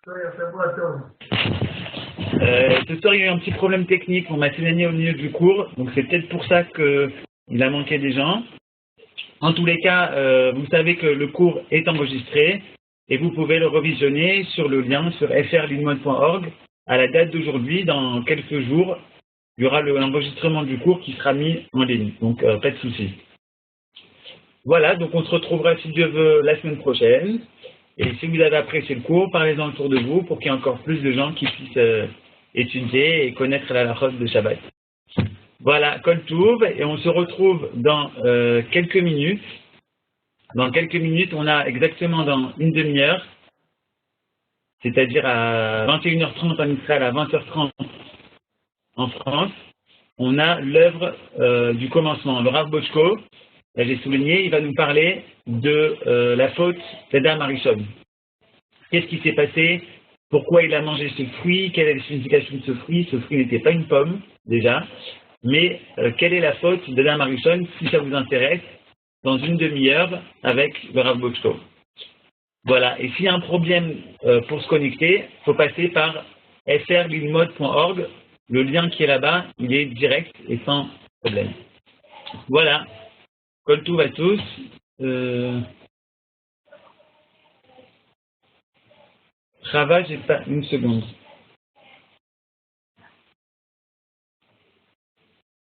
Shkoyer, Shabbat Tov. Ce soir, il y a eu un petit problème technique. On m'a signaler au milieu du cours. Donc, c'est peut-être pour ça qu'il a manqué des gens. En tous les cas, vous savez que le cours est enregistré et vous pouvez le revisionner sur le lien sur frlilmod.org. À la date d'aujourd'hui, dans quelques jours, il y aura l'enregistrement du cours qui sera mis en ligne. Donc, pas de souci. Voilà, donc on se retrouvera, si Dieu veut, la semaine prochaine. Et si vous avez apprécié le cours, parlez-en autour de vous pour qu'il y ait encore plus de gens qui puissent étudier et connaître la halachot de Shabbat. Voilà, Kol Touv, et on se retrouve dans quelques minutes. Dans quelques minutes, on a exactement dans une demi-heure, c'est-à-dire à 21h30 en Israël, à 20h30 en France, on a l'œuvre du commencement. Le Rav Bochko, là j'ai souligné, il va nous parler de la faute d'Adam Arishon. Qu'est-ce qui s'est passé? Pourquoi il a mangé ce fruit? Quelle est la signification de ce fruit? Ce fruit n'était pas une pomme, déjà. Mais quelle est la faute d'Adam Arishon, si ça vous intéresse, dans une demi-heure avec le Rav Bochko. Voilà, et s'il y a un problème pour se connecter, il faut passer par frlilmod.org. Le lien qui est là-bas, il est direct et sans problème. Voilà, Kol Touv à tous. Chava, j'ai pas une seconde.